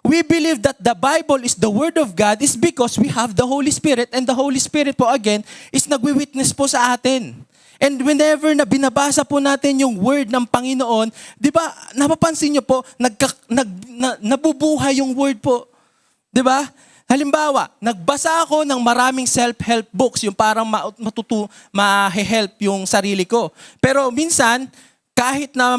We believe that the Bible is the Word of God is because we have the Holy Spirit and the Holy Spirit po again is nagwi-witness po sa atin. And whenever na binabasa po natin yung Word ng Panginoon, di ba, napapansin nyo po, nabubuhay yung Word po. Di ba? Halimbawa, nagbasa ako ng maraming self-help books, yung parang ma-help yung sarili ko. Pero minsan, kahit na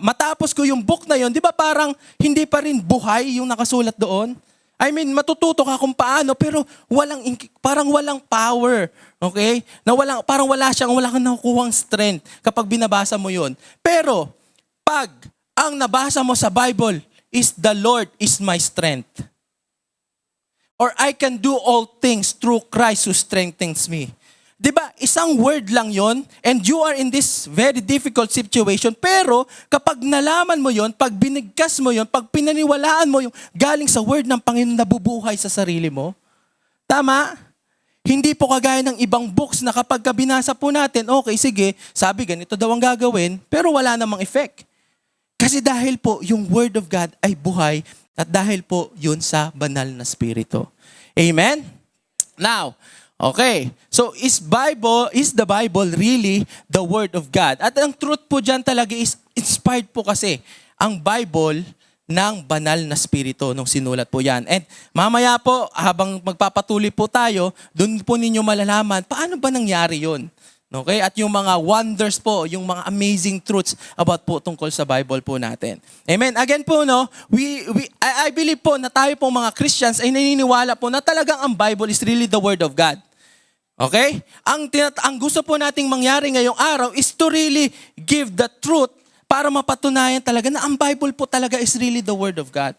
matapos ko yung book na yon, di ba parang hindi pa rin buhay yung nakasulat doon? I mean, matututo ka kung paano, pero parang walang power. Okay? Parang wala kang nakukuhang strength kapag binabasa mo yon. Pero, pag ang nabasa mo sa Bible is the Lord is my strength. Or I can do all things through Christ who strengthens me. Diba? Isang word lang yon, and you are in this very difficult situation. Pero kapag nalaman mo yon, pag binigkas mo yon, pag pinaniwalaan mo yung galing sa word ng Panginoon, nabubuhay sa sarili mo. Tama? Hindi po kagaya ng ibang books na kapag binasa po natin, okay, sige, sabi ganito daw ang gagawin, pero wala namang effect. Kasi dahil po yung Word of God ay buhay at dahil po yun sa banal na Espiritu. Amen? Now, okay. So is the Bible really the Word of God? At ang truth po dyan talaga is inspired po kasi ang Bible ng banal na Espiritu nung sinulat po yan. And mamaya po, habang magpapatuloy po tayo, doon po ninyo malalaman paano ba nangyari yun. Okay? At yung mga wonders po, yung mga amazing truths about po tungkol sa Bible po natin. Amen. Again po, no, I believe po na tayo pong mga Christians ay naniniwala po na talagang ang Bible is really the Word of God. Okay? Ang gusto po nating mangyari ngayong araw is to really give the truth para mapatunayan talaga na ang Bible po talaga is really the Word of God.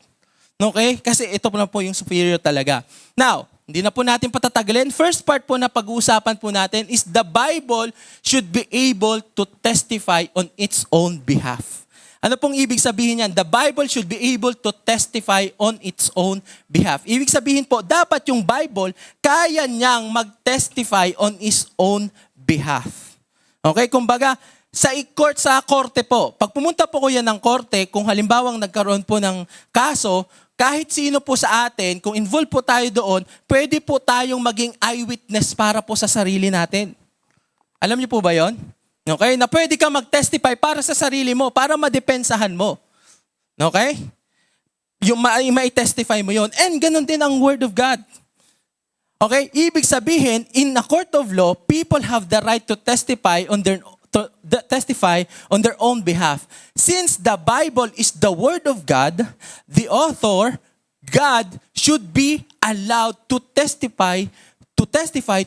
Okay? Kasi ito po na po yung superior talaga. Now, hindi na po natin patatagalin. First part po na pag-uusapan po natin is the Bible should be able to testify on its own behalf. Ano pong ibig sabihin yan? The Bible should be able to testify on its own behalf. Ibig sabihin po, dapat yung Bible, kaya niyang mag-testify on its own behalf. Okay? Kumbaga, sa korte po, pag pumunta po ko yan ng korte, kung halimbawang nagkaroon po ng kaso, kahit sino po sa atin, kung involved po tayo doon, pwede po tayong maging eyewitness para po sa sarili natin. Alam niyo po ba yon? Okay? Na pwede ka mag-testify para sa sarili mo, para madepensahan mo. Okay? yung mai-testify mo yon. And ganun din ang Word of God. Okay? Ibig sabihin, in a court of law, people have the right to testify on their own behalf. Since the Bible is the Word of God, the author, God, should be allowed to testify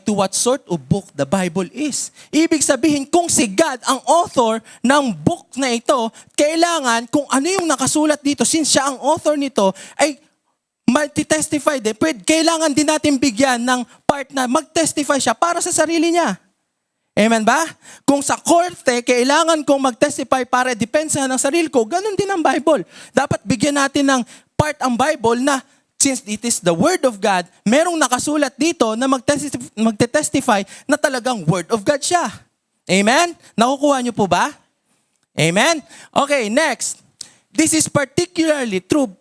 to what sort of book the Bible is. Ibig sabihin, kung si God ang author ng book na ito, kailangan kung ano yung nakasulat dito, since siya ang author nito, ay mag-testify din. Kailangan din natin bigyan ng part na mag-testify siya para sa sarili niya. Amen ba? Kung sa korte, kailangan kong mag-testify para depensahan ng sarili ko, ganun din ang Bible. Dapat bigyan natin ng part ang Bible na since it is the Word of God, merong nakasulat dito na magte-testify na talagang Word of God siya. Amen? Nakukuha niyo po ba? Amen? Okay, next. This is particularly true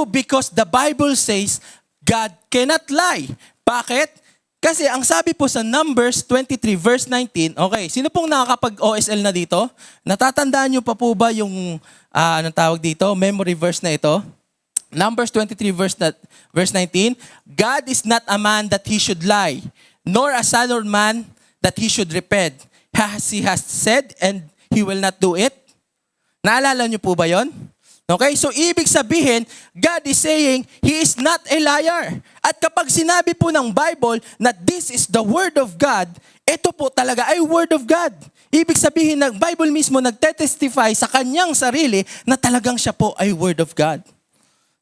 because the Bible says God cannot lie. Bakit? Kasi ang sabi po sa Numbers 23 verse 19, okay, sino pong nakakapag-OSL na dito? Natatandaan niyo pa po ba yung, anong tawag dito, memory verse na ito? Numbers 23 verse 19, God is not a man that he should lie, nor a son of man that he should repent. He has said and he will not do it. Naalala niyo po ba yon? Okay, so ibig sabihin, God is saying, He is not a liar. At kapag sinabi po ng Bible na this is the Word of God, ito po talaga ay Word of God. Ibig sabihin, ng Bible mismo nagtetestify sa kanyang sarili na talagang siya po ay Word of God.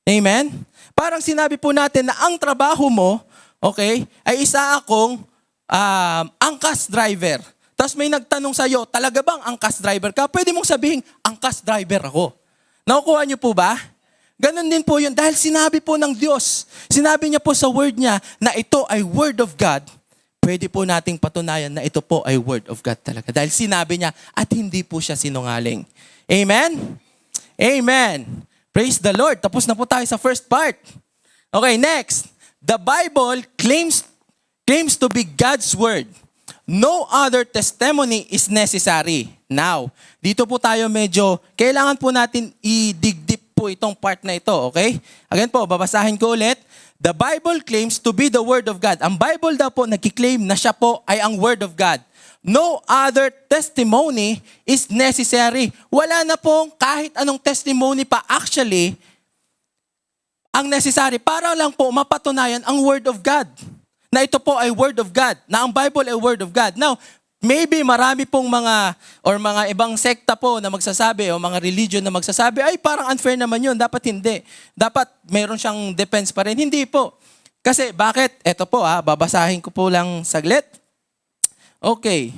Amen? Parang sinabi po natin na ang trabaho mo, okay, ay isa akong angkas driver. Tapos may nagtanong sa'yo, talaga bang angkas driver ka? Pwede mong sabihin, angkas driver ako. Nakukuha niyo po ba? Ganon din po yun. Dahil sinabi po ng Diyos, sinabi niya po sa word niya na ito ay word of God, pwede po nating patunayan na ito po ay word of God talaga. Dahil sinabi niya at hindi po siya sinungaling. Amen? Amen. Praise the Lord. Tapos na po tayo sa first part. Okay, next. The Bible claims to be God's word. No other testimony is necessary. Now, dito po tayo medyo, kailangan po natin i-dig deep po itong part na ito, okay? Again po, babasahin ko ulit. The Bible claims to be the Word of God. Ang Bible daw po nagkiklaim na siya po ay ang Word of God. No other testimony is necessary. Wala na pong kahit anong testimony pa actually ang necessary para lang po mapatunayan ang Word of God. Na ito po ay Word of God. Na ang Bible ay Word of God. Now, maybe marami pong mga ibang sekta po na magsasabi o mga religion na magsasabi, ay parang unfair naman yun, dapat hindi. Dapat meron siyang defense pa rin. Hindi po. Kasi bakit? Ito po babasahin ko po lang saglit. Okay.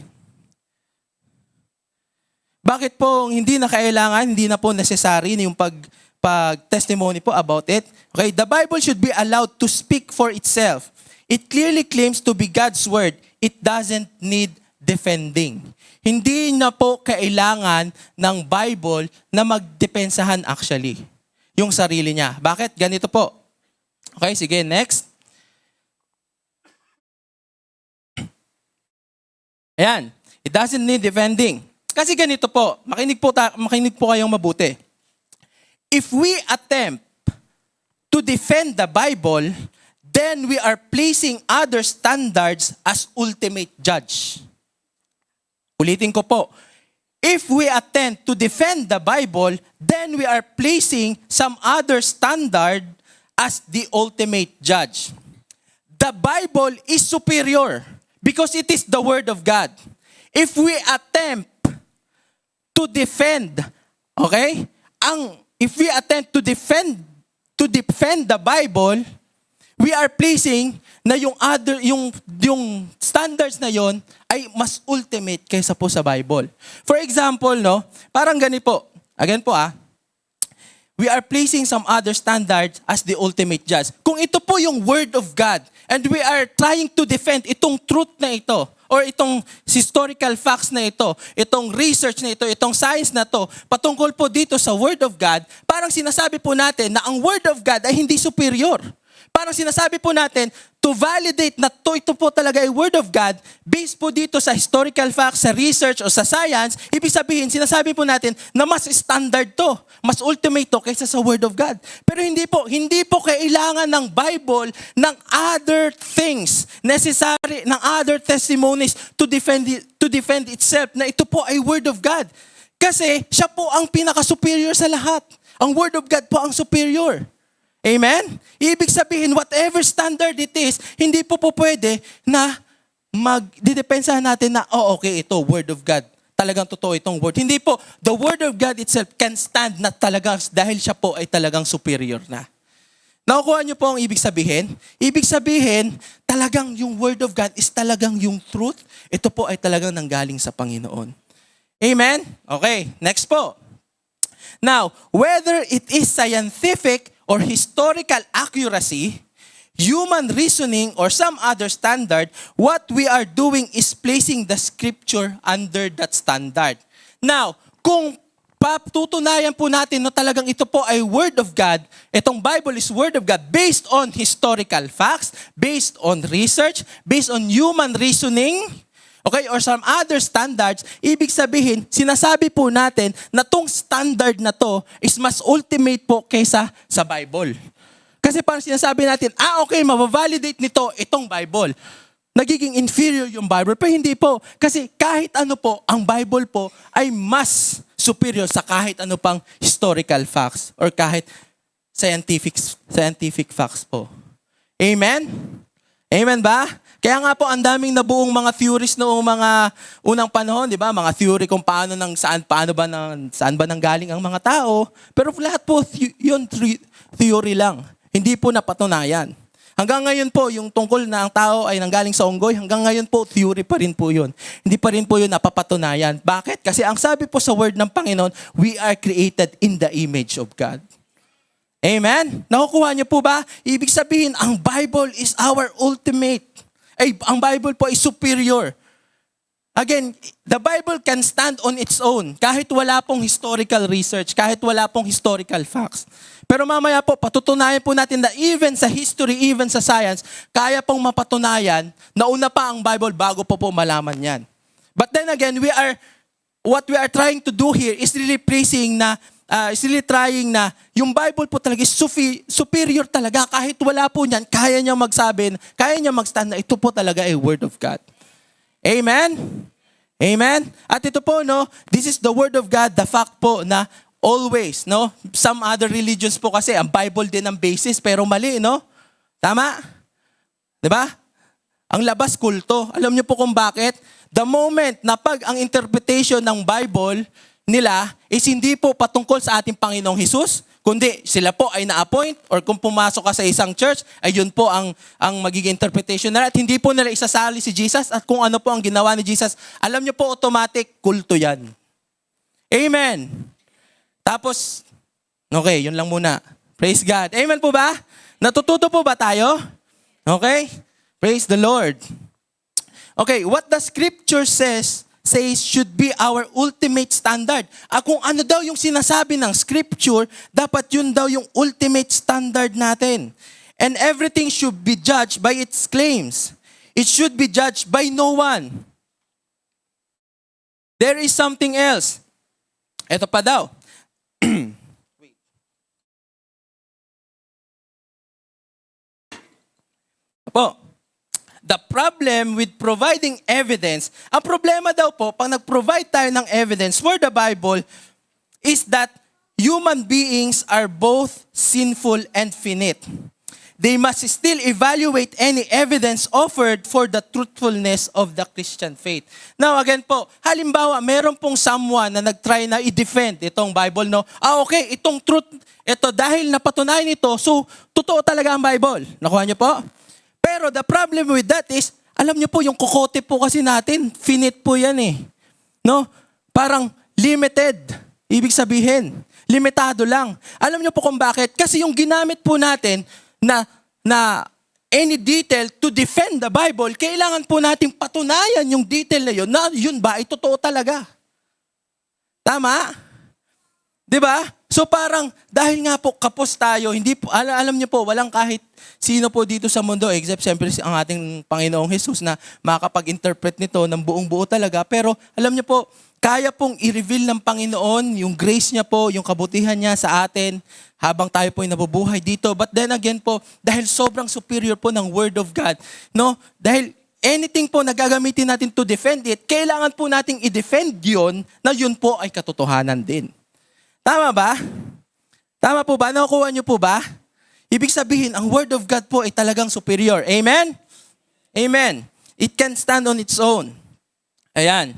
Bakit po hindi na kailangan, hindi na po necessary yung pag-testimony po about it? Okay, the Bible should be allowed to speak for itself. It clearly claims to be God's word. It doesn't need defending. Hindi na po kailangan ng Bible na magdepensahan actually yung sarili niya. Bakit? Ganito po. Okay, sige, next. Ayan. It doesn't need defending. Kasi ganito po, makinig po kayong mabuti. If we attempt to defend the Bible, then we are placing other standards as ultimate judge. Ulitin ko po. If we attempt to defend the Bible, then we are placing some other standard as the ultimate judge. The Bible is superior because it is the Word of God. If we attempt to defend, okay? If we attempt to defend the Bible, we are placing na yung standards na yon ay mas ultimate kaysa po sa Bible. For example, no, parang ganito po. Again po we are placing some other standards as the ultimate judge. Kung ito po yung Word of God and we are trying to defend itong truth na ito or itong historical facts na ito, itong research na ito, itong science na to, patungkol po dito sa Word of God, parang sinasabi po natin na ang Word of God ay hindi superior. Parang sinasabi po natin, to validate na ito po talaga ay Word of God, based po dito sa historical facts, sa research o sa science, ibig sabihin, sinasabi po natin na mas standard to, mas ultimate to kaysa sa Word of God. Pero hindi po kailangan ng Bible ng other things, necessary, ng other testimonies to defend itself na ito po ay Word of God. Kasi siya po ang pinaka-superior sa lahat. Ang Word of God po ang superior. Amen? Ibig sabihin, whatever standard it is, hindi po pwede na magdidepensahan natin na, okay, ito, Word of God. Talagang totoo itong Word. Hindi po, the Word of God itself can stand na talagang, dahil siya po ay talagang superior na. Nakukuha niyo po ang ibig sabihin? Ibig sabihin, talagang yung Word of God is talagang yung truth. Ito po ay talagang nanggaling sa Panginoon. Amen? Okay, next po. Now, whether it is scientific or historical accuracy, human reasoning, or some other standard, what we are doing is placing the scripture under that standard. Now, kung patutunayan po natin na talagang ito po ay Word of God, itong Bible is Word of God based on historical facts, based on research, based on human reasoning, okay, or some other standards, ibig sabihin, sinasabi po natin na tong standard na to is mas ultimate po kaysa sa Bible. Kasi parang sinasabi natin, okay, mabavalidate nito itong Bible. Nagiging inferior yung Bible, pero hindi po. Kasi kahit ano po, ang Bible po ay mas superior sa kahit ano pang historical facts or kahit scientific facts po. Amen? Amen ba? Kaya nga po, ang daming nabuong mga theories noong mga unang panahon, di ba? Mga theory kung saan ba nanggaling ang mga tao. Pero lahat po, yun theory lang. Hindi po napatunayan. Hanggang ngayon po, yung tungkol na ang tao ay nanggaling sa unggoy, hanggang ngayon po, theory pa rin po yun. Hindi pa rin po yun napapatunayan. Bakit? Kasi ang sabi po sa word ng Panginoon, we are created in the image of God. Amen? Nakukuha niyo po ba? Ibig sabihin, ang Bible is our ultimate. Ang Bible po ay superior. Again, the Bible can stand on its own kahit wala pong historical research, kahit wala pong historical facts. Pero mamaya po, patutunayan po natin na even sa history, even sa science, kaya pong mapatunayan na una pa ang Bible bago po malaman yan. But then again, what we are trying to do here is really trying na yung Bible po talaga is superior talaga. Kahit wala po niyan, kaya niya magsabi, kaya niya magstand na ito po talaga ay Word of God. Amen? Amen? At ito po, this is the Word of God, the fact po na always, some other religions po kasi, ang Bible din ang basis, pero mali, Tama? Diba? Ang labas kulto. Alam niyo po kung bakit? The moment na pag ang interpretation ng Bible nila is hindi po patungkol sa ating Panginoong Hesus, kundi sila po ay na-appoint or kung pumasok ka sa isang church, ay yun po ang magiging interpretation nila at hindi po nila isasali si Jesus at kung ano po ang ginawa ni Jesus, alam niyo po automatic, kulto yan. Amen. Tapos, okay, yun lang muna. Praise God. Amen po ba? Natututo po ba tayo? Okay? Praise the Lord. Okay, what the scripture says should be our ultimate standard. Kung ano daw yung sinasabi ng scripture, dapat yun daw yung ultimate standard natin. And everything should be judged by its claims. It should be judged by no one. There is something else. Ito pa daw. Po. The problem with providing evidence, ang problema daw po, pag nag-provide tayo ng evidence for the Bible, is that human beings are both sinful and finite. They must still evaluate any evidence offered for the truthfulness of the Christian faith. Now again po, halimbawa, meron pong someone na nag-try na i-defend itong Bible, okay, itong truth, ito dahil napatunayan ito, so totoo talaga ang Bible. Nakuha niyo po? Pero the problem with that is, alam niyo po, yung kokote po kasi natin, finite po yan eh. Parang limited. Ibig sabihin, limitado lang. Alam niyo po kung bakit? Kasi yung ginamit po natin na any detail to defend the Bible, kailangan po nating patunayan yung detail na yun, na yun ba ay totoo talaga. Tama? Diba? So parang dahil nga po kapos tayo, hindi po, alam niyo po, walang kahit sino po dito sa mundo except siyempre ang ating Panginoong Jesus na makakapag-interpret nito ng buong buo talaga. Pero alam niyo po, kaya pong i-reveal ng Panginoon yung grace niya po, yung kabutihan niya sa atin habang tayo po ay nabubuhay dito. But then again po, dahil sobrang superior po ng Word of God, no? Dahil anything po na gagamitin natin to defend it, kailangan po nating i-defend yun na yun po ay katotohanan din. Tama ba? Tama po ba? Nakukuha niyo po ba? Ibig sabihin, ang Word of God po ay talagang superior. Amen? Amen. It can stand on its own. Ayan.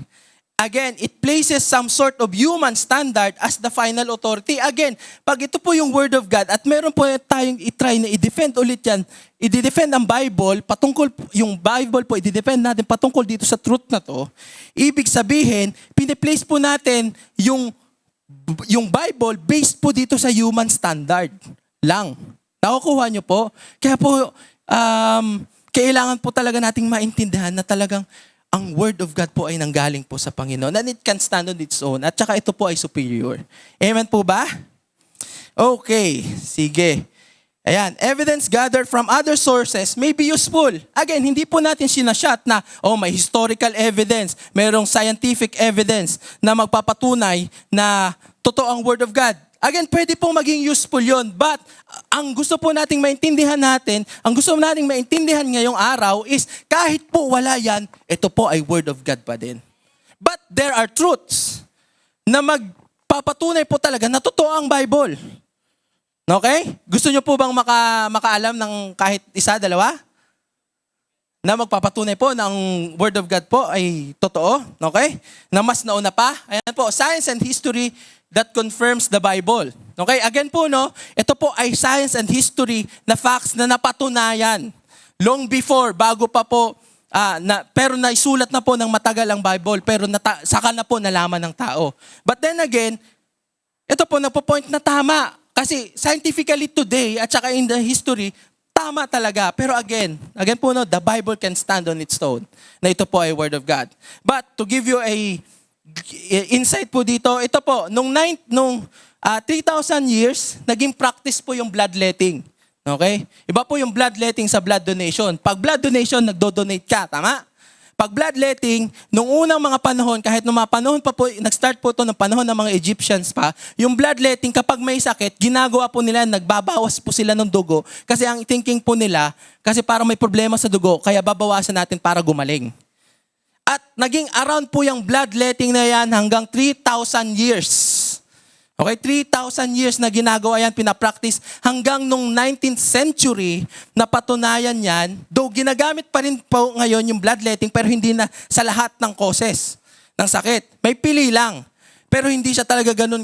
Again, it places some sort of human standard as the final authority. Again, pag ito po yung Word of God at meron po tayong i-try na i-defend ulit yan, i-defend ang Bible, yung Bible po, i-defend natin patungkol dito sa truth na to, ibig sabihin, piniplace po natin yung Bible based po dito sa human standard lang. Nakukuha niyo po? Kaya po, kailangan po talaga nating maintindihan na talagang ang Word of God po ay nanggaling po sa Panginoon and it can stand on its own. At saka ito po ay superior. Amen po ba? Okay, sige. Ayan, evidence gathered from other sources may be useful. Again, hindi po natin sinashot na, may historical evidence, mayroong scientific evidence na magpapatunay na totoo ang Word of God. Again, pwede pong maging useful yon. But ang gusto po nating maintindihan ngayong araw is kahit po wala yan, ito po ay Word of God pa din. But there are truths na magpapatunay po talaga na totoo ang Bible. Okay? Gusto nyo po bang makaalam ng kahit isa, dalawa? Na magpapatunay po na ang Word of God po ay totoo. Okay? Na mas nauna pa. Ayan po, science and history that confirms the Bible. Okay? Again po, ito po ay science and history na facts na napatunayan. Long before, bago pa po, pero naisulat na po ng matagal ang Bible, pero saka na po nalaman ng tao. But then again, ito po, napopoint na tama. Kasi scientifically today, at saka in the history, tama talaga. Pero again po, the Bible can stand on its own. Na ito po ay Word of God. But to give you a insight po dito, ito po, nung 3,000 years, naging practice po yung bloodletting. Okay? Iba po yung bloodletting sa blood donation. Pag blood donation, nagdo-donate ka, tama? Pag bloodletting, nung unang mga panahon, kahit nung mga panahon pa po, nag-start po ito ng panahon ng mga Egyptians pa, yung bloodletting, kapag may sakit, ginagawa po nila, nagbabawas po sila ng dugo. Kasi ang thinking po nila, kasi parang may problema sa dugo, kaya babawasan natin para gumaling. At naging around po yung bloodletting na yan hanggang 3,000 years. Okay, 3,000 years na ginagawa yan, pinapractice hanggang nung 19th century na patunayan yan. Though ginagamit pa rin po ngayon yung bloodletting pero hindi na sa lahat ng causes ng sakit. May pili lang. Pero hindi siya talaga ganun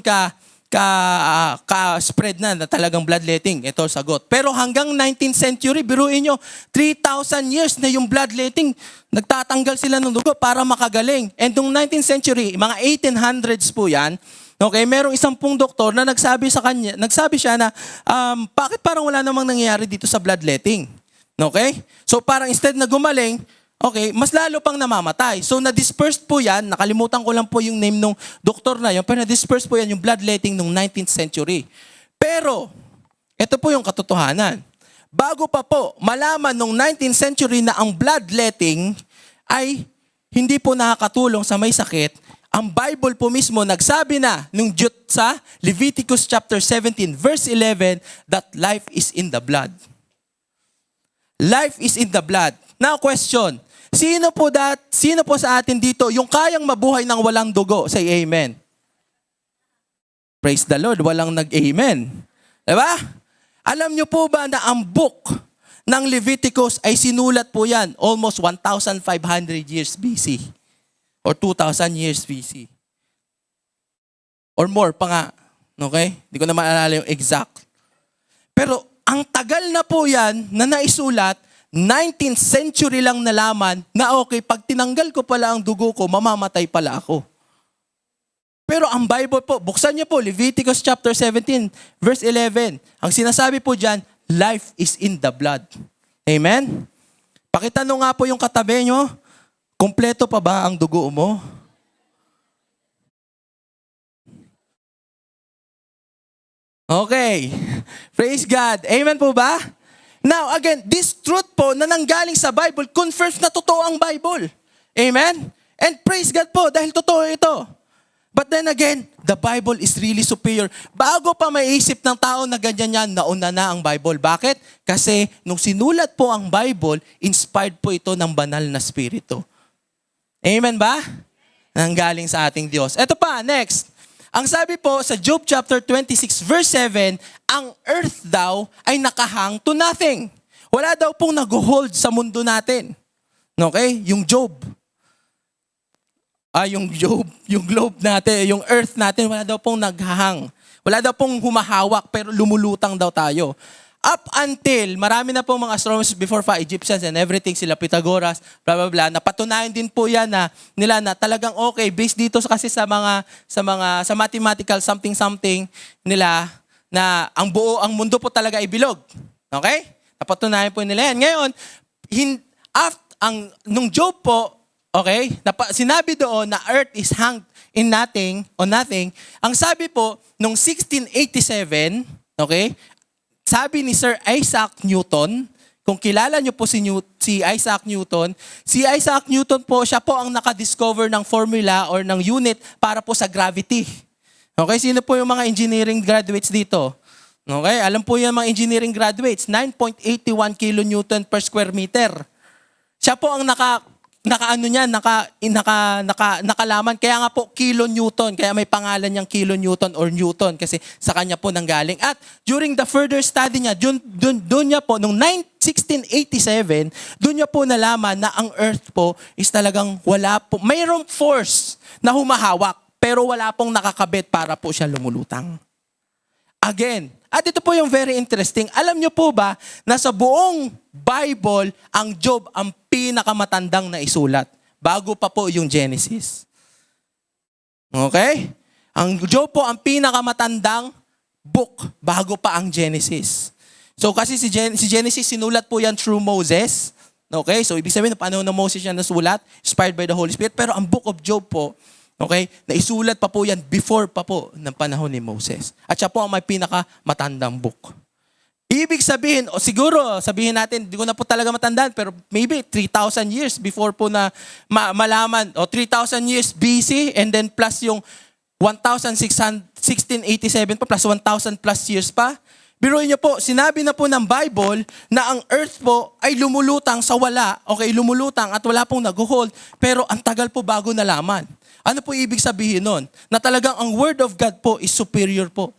ka-spread na talagang bloodletting. Ito sagot. Pero hanggang 19th century, biruin nyo, 3,000 years na yung bloodletting, nagtatanggal sila ng dugo para makagaling. And nung 19th century, mga 1800s po yan, okay, merong isang pong doktor na nagsabi siya na, bakit parang wala namang nangyayari dito sa bloodletting? Okay? So parang instead na gumaling, okay, mas lalo pang namamatay. So na-dispersed po yan, nakalimutan ko lang po yung name ng doktor na yun, pero na-dispersed po yan yung bloodletting nung 19th century. Pero, ito po yung katotohanan. Bago pa po malaman nung 19th century na ang bloodletting ay hindi po nakakatulong sa may sakit, ang Bible po mismo nagsabi na nung sa Leviticus chapter 17 verse 11 that life is in the blood. Life is in the blood. Now question, sino po sa atin dito yung kayang mabuhay ng walang dugo? Say amen. Praise the Lord, walang nag-amen. Diba? Alam niyo po ba na ang book ng Leviticus ay sinulat po yan almost 1,500 years BC? Or 2,000 years BC. Or more pa nga. Okay? Hindi ko na maalala yung exact. Pero ang tagal na po yan na naisulat, 19th century lang nalaman na okay, pag tinanggal ko pala ang dugo ko, mamamatay pala ako. Pero ang Bible po, buksan niyo po, Leviticus chapter 17, verse 11. Ang sinasabi po dyan, life is in the blood. Amen? Pakitanong nga po yung katabi nyo, kumpleto pa ba ang dugo mo? Okay. Praise God. Amen po ba? Now, again, this truth po na nanggaling sa Bible confirms na totoo ang Bible. Amen? And praise God po dahil totoo ito. But then again, the Bible is really superior. Bago pa maiisip ng tao na ganyan yan, nauna na ang Bible. Bakit? Kasi nung sinulat po ang Bible, inspired po ito ng banal na spirito. Amen ba? Nanggaling sa ating Diyos. Ito pa, next. Ang sabi po sa Job chapter 26 verse 7, ang earth daw ay nakahang to nothing. Wala daw pong nag-hold sa mundo natin. Okay? Yung Job. Yung globe natin, yung earth natin, wala daw pong naghahang. Wala daw pong humahawak, pero lumulutang daw tayo. Up until, marami na pong mga astronomers before pa, Egyptians and everything, sila Pythagoras, blah, blah, blah, napatunayan din po yan na, nila na talagang okay, based dito kasi sa mathematical something nila, na ang mundo po talaga ay bilog. Okay? Napatunayan po nila yan. Ngayon, nung Job po, okay, sinabi doon na earth is hung in nothing, on nothing. Ang sabi po, nung 1687, okay, sabi ni Sir Isaac Newton, kung kilala niyo po si Isaac Newton po, siya po ang nakadiscover ng formula or ng unit para po sa gravity. Okay, sino po yung mga engineering graduates dito? Okay, alam po yung mga engineering graduates, 9.81 kilonewton per square meter. Siya po ang nakalaman. Kaya nga po kilonewton. Kaya may pangalan niyang kilonewton or Newton kasi sa kanya po nanggaling. At during the further study niya, doon niya po, noong 1687, doon niya po nalaman na ang earth po is talagang wala po. Mayroong force na humahawak pero wala pong nakakabit para po siya lumulutang. Again, at ito po yung very interesting. Alam niyo po ba na sa buong Bible, ang Job ang pinakamatandang na isulat bago pa po yung Genesis. Okay? Ang Job po ang pinakamatandang book bago pa ang Genesis. So kasi si Genesis sinulat po yan through Moses. Okay? So ibig sabihin na panahon ng Moses yan nasulat, inspired by the Holy Spirit. Pero ang book of Job po, okay, naisulat pa po yan before pa po ng panahon ni Moses. At siya po ang may pinakamatandang book. Ibig sabihin, o siguro sabihin natin, hindi ko na po talaga matandaan, pero maybe 3,000 years before po na malaman, o 3,000 years BC, and then plus yung 1687 pa, plus 1,000 plus years pa. Biruin niyo po, sinabi na po ng Bible na ang earth po ay lumulutang sa wala, okay, lumulutang at wala pong nag-hold, pero ang tagal po bago nalaman. Ano po ibig sabihin nun? Na talagang ang Word of God po is superior po.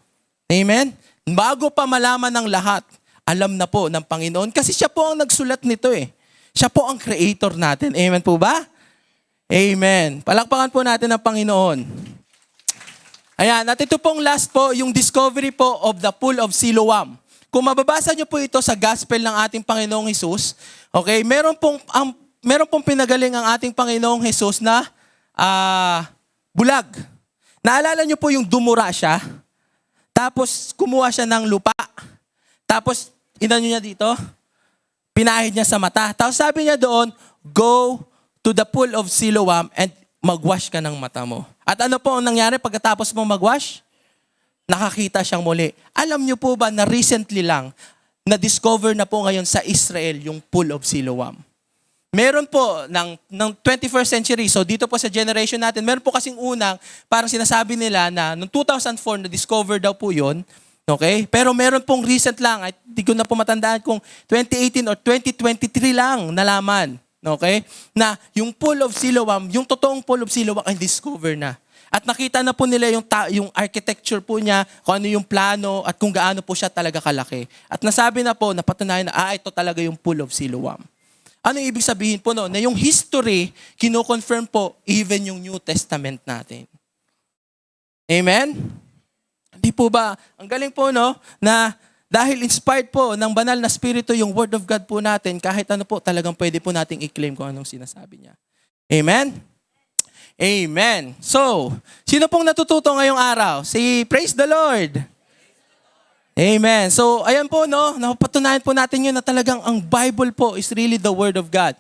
Amen? Bago pa malaman ng lahat, alam na po ng Panginoon. Kasi siya po ang nagsulat nito eh. Siya po ang creator natin. Amen po ba? Amen. Palakpakan po natin ang Panginoon. Ayan, at ito pong last po, yung discovery po of the pool of Siloam. Kung mababasa niyo po ito sa gospel ng ating Panginoong Hesus, okay, meron pong pinagaling ang ating Panginoong Hesus na bulag. Naalala niyo po yung dumura siya, tapos kumuha siya ng lupa, tapos inano niya dito, pinahid niya sa mata. Tapos sabi niya doon, go to the pool of Siloam and magwash ka ng mata mo. At ano po ang nangyari pagkatapos mo magwash? Nakakita siyang muli. Alam niyo po ba na recently lang, na-discover na po ngayon sa Israel yung pool of Siloam. Meron po ng 21st century, so dito po sa generation natin, meron po kasing unang, parang sinasabi nila na noong 2004 na-discover daw po yun, okay? Pero meron pong recent lang, hindi ko na po matandaan kung 2018 or 2023 lang nalaman, okay? Na yung pool of Siloam, yung totoong pool of Siloam ay discover na. At nakita na po nila yung architecture po niya, kung ano yung plano at kung gaano po siya talaga kalaki. At nasabi na po, napatunayan na, ito talaga yung pool of Siloam. Ano ibig sabihin po no? Na yung history, kino-confirm po even yung New Testament natin. Amen? Hindi po ba? Ang galing po no? Na dahil inspired po ng banal na spirito yung Word of God po natin, kahit ano po talagang pwede po nating i-claim kung anong sinasabi niya. Amen? Amen. So, sino pong natututo ngayong araw? Praise the Lord. Amen. So, ayan po, no? Napatunayan po natin yun na talagang ang Bible po is really the Word of God.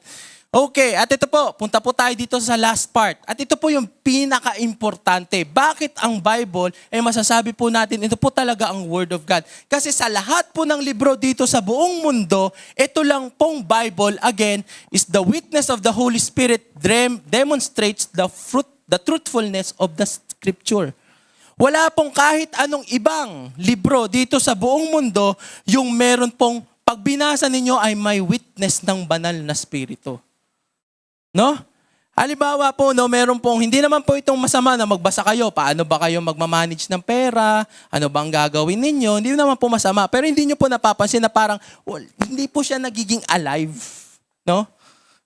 Okay, at ito po, punta po tayo dito sa last part. At ito po yung pinaka-importante. Bakit ang Bible, masasabi po natin, ito po talaga ang Word of God. Kasi sa lahat po ng libro dito sa buong mundo, ito lang pong Bible, again, is the witness of the Holy Spirit demonstrates the truthfulness of the Scripture. Wala pong kahit anong ibang libro dito sa buong mundo yung meron pong pag binasa ninyo ay may witness ng banal na spirito. No? Halimbawa po, no, meron pong, hindi naman po itong masama na magbasa kayo. Paano ba kayo magmamanage ng pera? Ano bang gagawin ninyo? Hindi naman po masama. Pero hindi nyo po napapansin na parang, hindi po siya nagiging alive. No?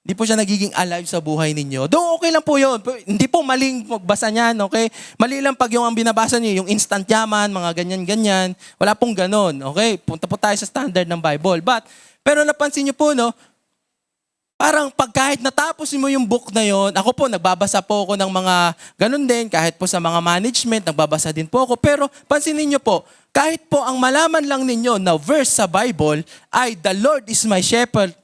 Hindi po siya nagiging alive sa buhay ninyo. Though okay lang po yun. Hindi po maling magbasa niyan, okay? Mali lang pag yung ang binabasa niyo, yung instant yaman, mga ganyan-ganyan. Wala pong ganon, okay? Punta po tayo sa standard ng Bible. Pero napansin niyo po, no? Parang pag kahit natapos mo yung book na yon, ako po, nagbabasa po ako ng mga ganun din, kahit po sa mga management, nagbabasa din po ako. Pero pansinin niyo po, kahit po ang malaman lang ninyo na verse sa Bible ay, the Lord is my shepherd,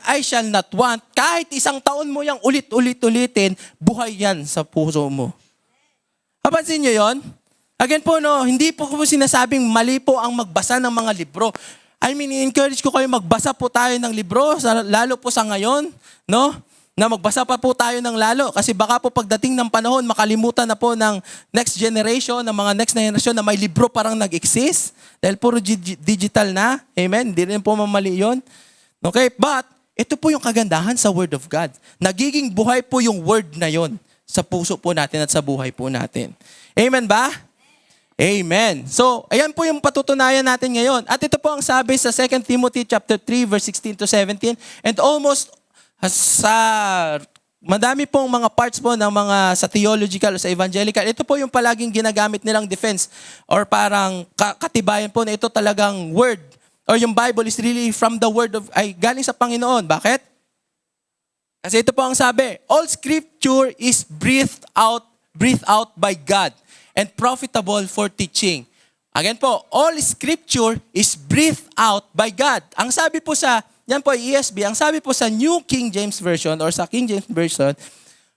I shall not want. Kahit isang taon mo yung ulit-ulitin, buhay yan sa puso mo. Kapansin niyo yon? Again po, no, hindi po sinasabing mali po ang magbasa ng mga libro. I mean, encourage ko kayo magbasa po tayo ng libro, lalo po sa ngayon, no? Na magbasa pa po tayo ng lalo. Kasi baka po pagdating ng panahon, makalimutan na po ng next generation, ng mga next na generation na may libro parang nag-exist. Dahil puro digital na. Amen? Hindi rin po mamali yun. Okay? But, ito po yung kagandahan sa Word of God. Nagiging buhay po yung Word na yon sa puso po natin at sa buhay po natin. Amen ba? Amen. So, ayan po yung patutunayan natin ngayon. At ito po ang sabi sa 2 Timothy chapter 3 verse 16 to 17. And almost sa madami pong mga parts po ng mga sa theological o sa evangelical, ito po yung palaging ginagamit nilang defense or parang katibayan po na ito talagang word or yung Bible is really from the word of, ay galing sa Panginoon. Bakit? Kasi ito po ang sabi, all scripture is breathed out by God and profitable for teaching. Again po, all scripture is breathed out by God. Ang sabi po sa, yan po ESV, ang sabi po sa New King James Version or sa King James Version,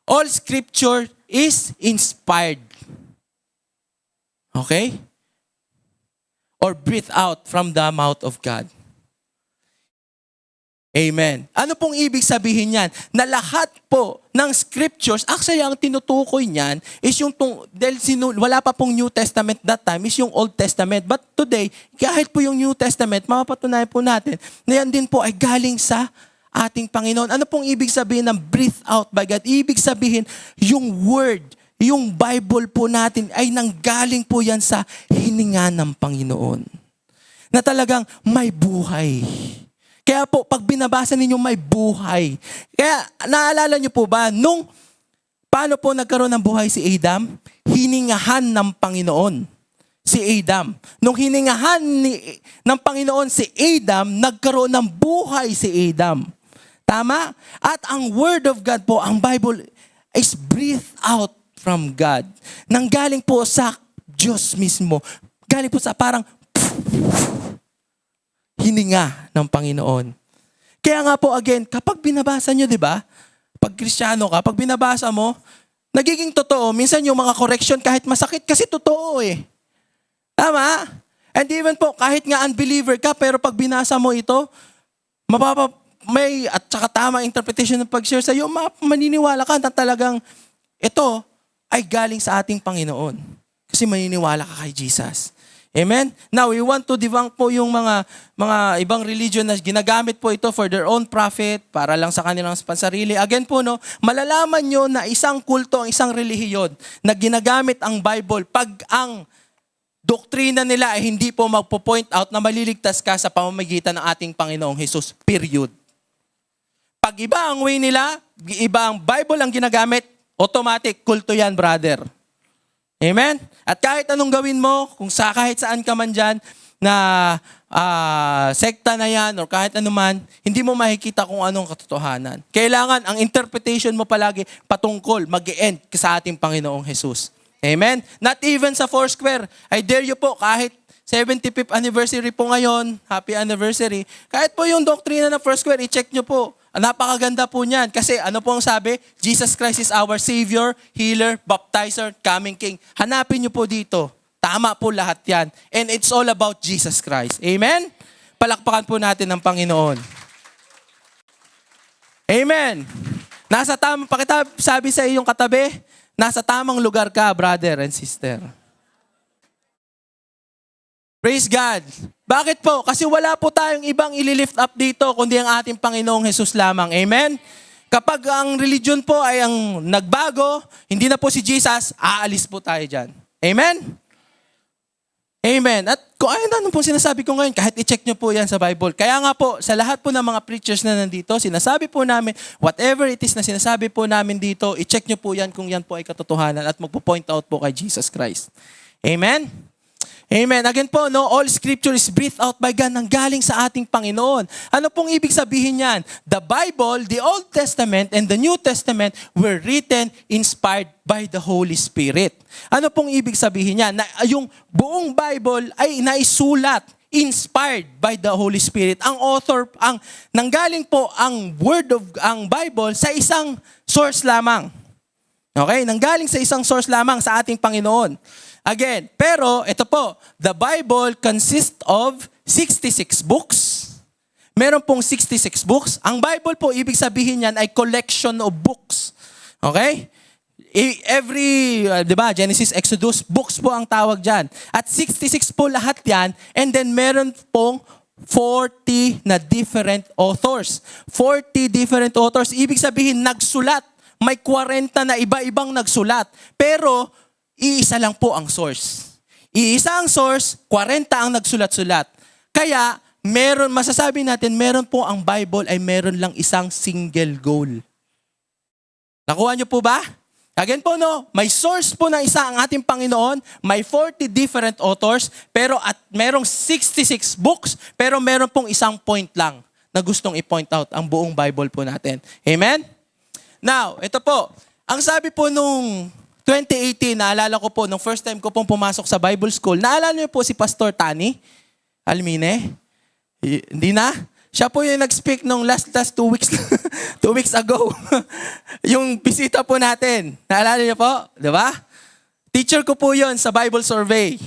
all scripture is inspired. Okay? Or breathed out from the mouth of God. Amen. Ano pong ibig sabihin yan? Na lahat po ng scriptures, actually ang tinutukoy niyan is yung, dahil wala pa pong New Testament that time, is yung Old Testament. But today, kahit po yung New Testament, mapapatunayan po natin na yan din po ay galing sa ating Panginoon. Ano pong ibig sabihin ng breathed out by God? Ibig sabihin, yung word, yung Bible po natin ay nanggaling po yan sa hininga ng Panginoon. Na talagang may buhay. Kaya po, pag binabasa ninyo, may buhay. Kaya, naalala niyo po ba, paano po nagkaroon ng buhay si Adam? Hiningahan ng Panginoon si Adam. Nung hiningahan ng Panginoon si Adam, nagkaroon ng buhay si Adam. Tama? At ang Word of God po, ang Bible, is breathed out from God. Nanggaling po sa Diyos mismo. Galing po sa parang hininga ng Panginoon. Kaya nga po again, kapag binabasa nyo, di ba? Pag Kristiyano ka, pag binabasa mo, nagiging totoo. Minsan yung mga correction kahit masakit kasi totoo eh. Tama? And even po, kahit nga unbeliever ka, pero pag binasa mo ito, may at saka tamang interpretation ng pag-share sa iyo, maniniwala ka na talagang ito ay galing sa ating Panginoon. Kasi maniniwala ka kay Jesus. Amen? Now, we want to debunk po yung mga ibang religion na ginagamit po ito for their own profit, para lang sa kanilang pansarili. Again po, no, malalaman nyo na isang kulto, isang relihiyon na ginagamit ang Bible pag ang doktrina nila ay hindi po magpo-point out na maliligtas ka sa pamamagitan ng ating Panginoong Jesus. Period. Pag iba ang way nila, iba ang Bible ang ginagamit, automatic, kulto yan, brother. Amen? At kahit anong gawin mo, kung kahit saan ka man dyan, na sekta na yan, or kahit anuman, hindi mo makikita kung anong katotohanan. Kailangan, ang interpretation mo palagi, patungkol, mag-e-end sa ating Panginoong Jesus. Amen? Not even sa Foursquare. I dare you po, kahit 75th anniversary po ngayon, happy anniversary, kahit po yung doktrina ng Foursquare, i-check nyo po. Napakaganda po niyan. Kasi ano po ang sabi? Jesus Christ is our Savior, Healer, Baptizer, Coming King. Hanapin niyo po dito. Tama po lahat yan. And it's all about Jesus Christ. Amen? Palakpakan po natin ng Panginoon. Amen. Nasa tamang, sabi sa iyong katabi, nasa tamang lugar ka, brother and sister. Praise God. Bakit po? Kasi wala po tayong ibang ililift up dito, kundi ang ating Panginoong Jesus lamang. Amen? Kapag ang religion po ay ang nagbago, hindi na po si Jesus, aalis po tayo dyan. Amen? Amen. At kung ano po sinasabi ko ngayon, kahit i-check nyo po yan sa Bible. Kaya nga po, sa lahat po ng mga preachers na nandito, sinasabi po namin, whatever it is na sinasabi po namin dito, i-check nyo po yan kung yan po ay katotohanan at magpo-point out po kay Jesus Christ. Amen? Amen. Again po, no, all scripture is breathed out by God, nanggaling sa ating Panginoon. Ano pong ibig sabihin yan? The Bible, the Old Testament, and the New Testament were written, inspired by the Holy Spirit. Ano pong ibig sabihin yan? Na yung buong Bible ay naisulat, inspired by the Holy Spirit. Ang author, nanggaling po ang ang Bible sa isang source lamang. Okay? Nanggaling sa isang source lamang sa ating Panginoon. Again, pero ito po, the Bible consists of 66 books. Meron pong 66 books. Ang Bible po, ibig sabihin yan ay collection of books. Okay? Every, di ba, Genesis, Exodus, books po ang tawag dyan. At 66 po lahat yan. And then meron pong 40 na different authors. 40 different authors. Ibig sabihin, nagsulat. May 40 na iba-ibang nagsulat. Pero, iisa lang po ang source. Iisa ang source, 40 ang nagsulat-sulat. Kaya, masasabi natin, meron po ang Bible ay meron lang isang single goal. Nakuha niyo po ba? Again po, no, may source po na isa ang ating Panginoon, may 40 different authors, pero at merong 66 books, pero meron pong isang point lang na gustong i-point out ang buong Bible po natin. Amen? Now, ito po, ang sabi po nung 2018, naalala ko po, nung first time ko pong pumasok sa Bible School, naalala niyo po si Pastor Tani Almine? Hindi na? Siya po yung nag-speak nung last 2 weeks, 2 weeks ago. Yung bisita po natin. Naalala niyo po? Di ba? Teacher ko po yun sa Bible Survey.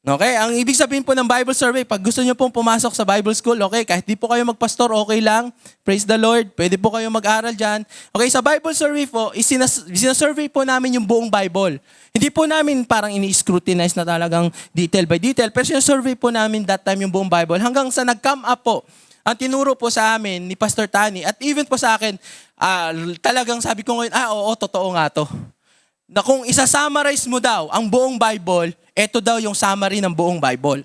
Okay? Ang ibig sabihin po ng Bible Survey, pag gusto niyo pong pumasok sa Bible School, okay, kahit di po kayo magpastor, okay lang. Praise the Lord. Pwede po kayo mag-aral dyan. Okay, sa Bible Survey po, sinasurvey po namin yung buong Bible. Hindi po namin parang ini-scrutinize na talagang detail by detail, pero sinasurvey po namin that time yung buong Bible. Hanggang sa nag-come up po, ang tinuro po sa amin ni Pastor Tani, at even po sa akin, talagang sabi ko ngayon, oo, totoo nga to. Na kung isa-summarize mo daw ang buong Bible, ito daw yung summary ng buong Bible.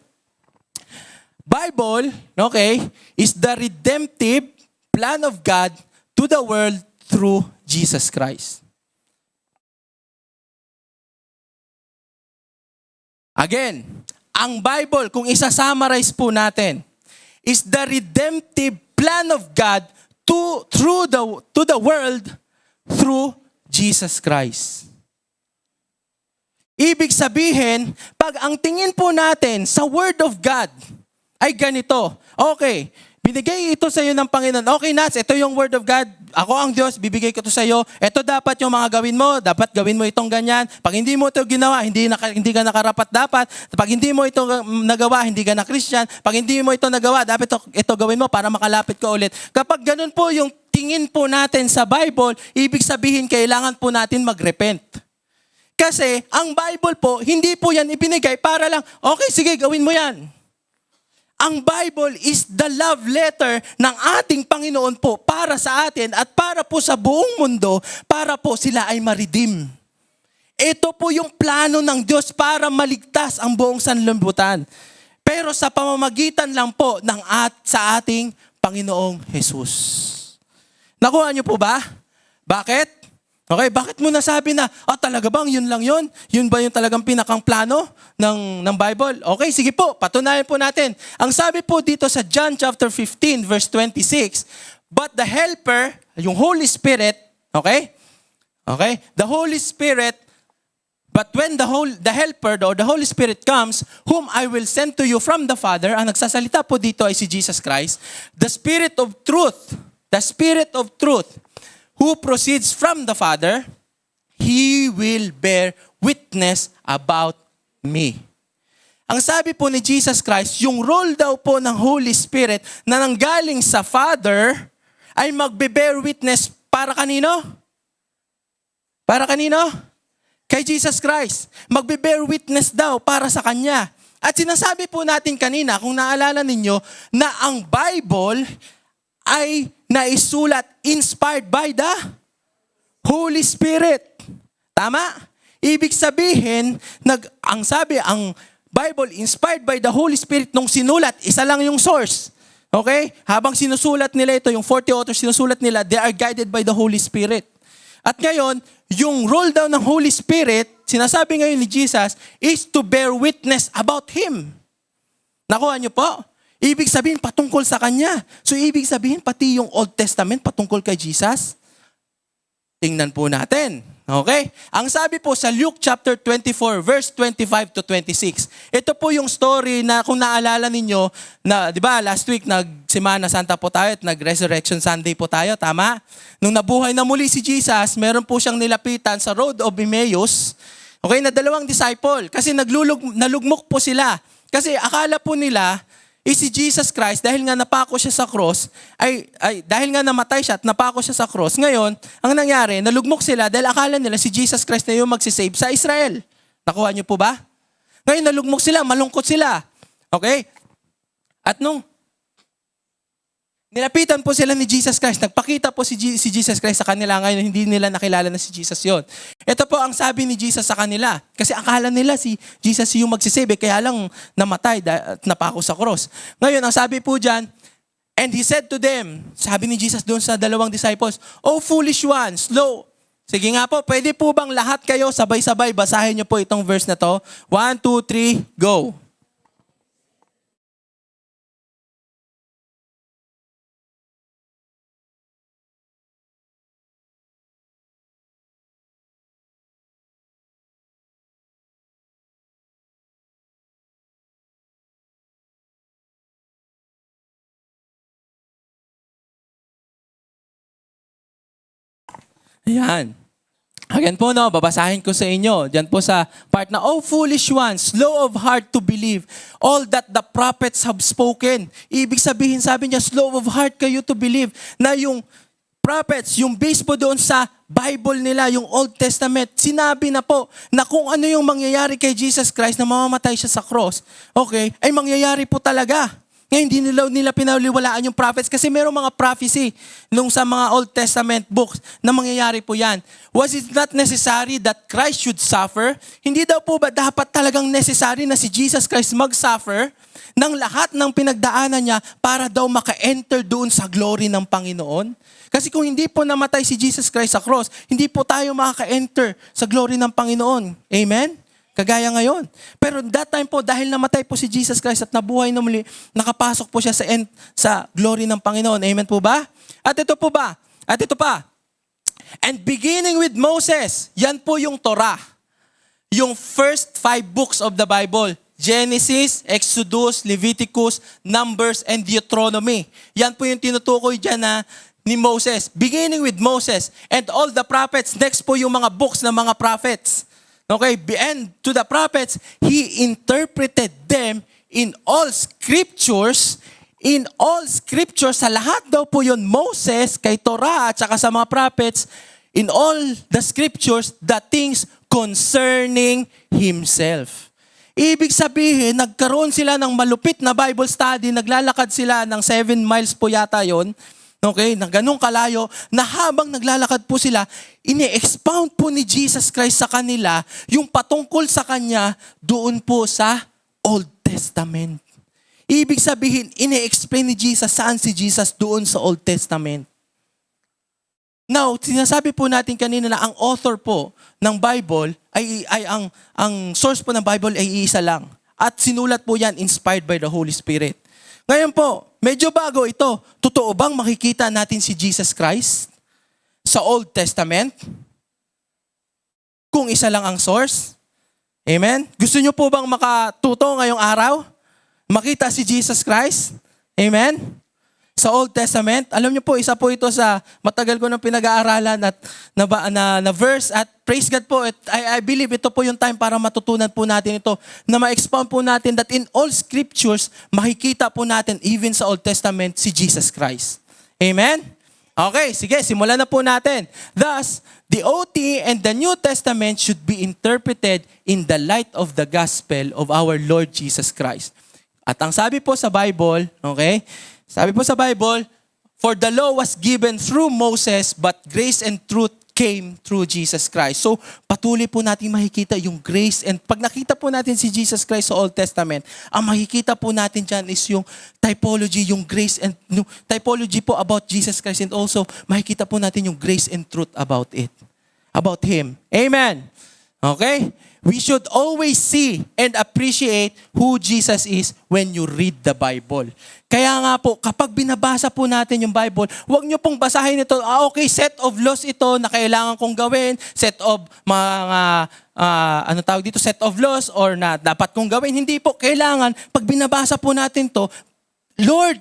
Bible, okay, is the redemptive plan of God to the world through Jesus Christ. Again, ang Bible, kung isa-summarize po natin, is the redemptive plan of God to the world through Jesus Christ. Ibig sabihin, pag ang tingin po natin sa Word of God ay ganito, okay, binigay ito sa iyo ng Panginoon. Okay, Nats, ito yung Word of God. Ako ang Diyos, bibigay ko ito sa iyo. Ito dapat yung mga gawin mo. Dapat gawin mo itong ganyan. Pag hindi mo ito ginawa, hindi ka nakarapat dapat. Pag hindi mo ito nagawa, hindi ka na Christian. Pag hindi mo ito nagawa, dapat ito gawin mo para makalapit ka ulit. Kapag ganun po yung tingin po natin sa Bible, ibig sabihin kailangan po natin mag-repent. Kasi ang Bible po, hindi po yan ibinigay para lang, okay, sige, gawin mo yan. Ang Bible is the love letter ng ating Panginoon po para sa atin at para po sa buong mundo, para po sila ay ma-redeem. Ito po yung plano ng Diyos para maligtas ang buong sanlibutan. Pero sa pamamagitan lang po sa ating Panginoong Jesus. Nakuha niyo po ba? Bakit? Okay, bakit mo nasabi na, talaga bang yun lang yun? Yun ba yung talagang pinakang plano ng Bible? Okay, sige po, patunayan po natin. Ang sabi po dito sa John chapter 15, verse 26, but the Helper, yung Holy Spirit, okay? Okay? The Holy Spirit, but when the Helper or the Holy Spirit comes, whom I will send to you from the Father, ang nagsasalita po dito ay si Jesus Christ, the Spirit of Truth, the Spirit of truth, who proceeds from the Father, He will bear witness about me. Ang sabi po ni Jesus Christ, yung role daw po ng Holy Spirit na nanggaling sa Father ay magbe-bear witness para kanino? Para kanino? Kay Jesus Christ. Magbe-bear witness daw para sa Kanya. At sinasabi po natin kanina, kung naalala ninyo, na ang Bible ay naisulat, inspired by the Holy Spirit. Tama? Ibig sabihin, ang Bible, inspired by the Holy Spirit, nung sinulat, isa lang yung source. Okay? Habang sinusulat nila ito, yung 40 authors sinusulat nila, they are guided by the Holy Spirit. At ngayon, yung role daw ng Holy Spirit, sinasabi ngayon ni Jesus, is to bear witness about Him. Nakuha niyo po? Ibig sabihin, patungkol sa Kanya. So, ibig sabihin, pati yung Old Testament, patungkol kay Jesus. Tingnan po natin. Okay? Ang sabi po sa Luke chapter 24, verse 25 to 26. Ito po yung story na kung naalala ninyo, na, di ba, last week, nag-Semana Santa po tayo at nag-Resurrection Sunday po tayo, tama? Nung nabuhay na muli si Jesus, meron po siyang nilapitan sa Road of Emmaus, okay, na 2 disciple. Kasi nalugmok po sila. Kasi akala po nila, si Jesus Christ, dahil nga napako siya sa cross, dahil nga namatay siya at napako siya sa cross, ngayon, ang nangyari, nalugmok sila dahil akala nila si Jesus Christ na yung magsisave sa Israel. Nakuha niyo po ba? Ngayon, nalugmok sila, malungkot sila. Okay? At nung nilapitan po sila ni Jesus Christ, nagpakita po si Jesus Christ sa kanila, ngayon hindi nila nakilala na si Jesus yon. Ito po ang sabi ni Jesus sa kanila. Kasi akala nila si Jesus yung magsisave, kaya lang namatay at napako sa cross. Ngayon, ang sabi po dyan, and He said to them, sabi ni Jesus doon sa 2 disciples, "O foolish ones, slow." Sige nga po, pwede po bang lahat kayo sabay-sabay, basahin niyo po itong verse na to. 1, 2, 3, go. Ayan. Again po, no, babasahin ko sa inyo. Diyan po sa part na, "O foolish ones, slow of heart to believe all that the prophets have spoken." Ibig sabihin, sabi niya, slow of heart kayo to believe na yung prophets, yung base po doon sa Bible nila, yung Old Testament, sinabi na po na kung ano yung mangyayari kay Jesus Christ na mamamatay siya sa cross, okay, ay mangyayari po talaga. Ngayon, hindi nila pinaliwalaan yung prophets kasi merong mga prophecy nung sa mga Old Testament books na mangyayari po yan. Was it not necessary that Christ should suffer? Hindi daw po ba dapat talagang necessary na si Jesus Christ mag-suffer ng lahat ng pinagdaanan niya para daw maka-enter doon sa glory ng Panginoon? Kasi kung hindi po namatay si Jesus Christ sa cross, hindi po tayo makaka-enter sa glory ng Panginoon. Amen? Kagaya ngayon. Pero that time po, dahil namatay po si Jesus Christ at nabuhay na muli, nakapasok po siya sa glory ng Panginoon. Amen po ba? At ito po ba? At ito pa. And beginning with Moses, yan po yung Torah. Yung first 5 books of the Bible. Genesis, Exodus, Leviticus, Numbers, and Deuteronomy. Yan po yung tinutukoy dyan ni Moses. Beginning with Moses and all the prophets. Next po yung mga books ng mga prophets. Okay, and to the prophets, He interpreted them in all scriptures. In all scriptures, sa lahat daw po yun, Moses, kay Torah, at saka sa mga prophets, in all the scriptures, the things concerning Himself. Ibig sabihin, nagkaroon sila ng malupit na Bible study, naglalakad sila ng 7 miles po yata yon. Okay, na ganun kalayo, na habang naglalakad po sila, ini-expound po ni Jesus Christ sa kanila yung patungkol sa Kanya doon po sa Old Testament. Ibig sabihin, ini-explain ni Jesus saan si Jesus doon sa Old Testament. Now, sinasabi po natin kanina na ang author po ng Bible ay ang source po ng Bible ay iisa lang. At sinulat po yan inspired by the Holy Spirit. Ngayon po, medyo bago ito. Totoo bang makikita natin si Jesus Christ sa Old Testament? Kung isa lang ang source? Amen? Gusto niyo po bang makatuto ngayong araw? Makita si Jesus Christ? Amen? sa Old Testament. Alam niyo po, isa po ito sa matagal ko nang pinag-aaralan at na verse, at praise God po, I believe ito po yung time para matutunan po natin ito, na ma-expound po natin that in all scriptures, makikita po natin even sa Old Testament si Jesus Christ. Amen? Okay, sige, simulan na po natin. Thus, the OT and the New Testament should be interpreted in the light of the gospel of our Lord Jesus Christ. At ang sabi po sa Bible, okay, sabi po sa Bible, for the law was given through Moses, but grace and truth came through Jesus Christ. So, patuloy po natin makikita yung grace, and pag nakita po natin si Jesus Christ sa Old Testament, ang makikita po natin dyan is yung typology, yung grace and yung typology po about Jesus Christ, and also makikita po natin yung grace and truth about it, about Him. Amen. Okay? We should always see and appreciate who Jesus is when you read the Bible. Kaya nga po, kapag binabasa po natin yung Bible, huwag nyo pong basahin ito, okay, set of laws ito na kailangan kong gawin, set of mga, set of laws or na dapat kong gawin. Hindi po, kailangan, pag binabasa po natin to, Lord,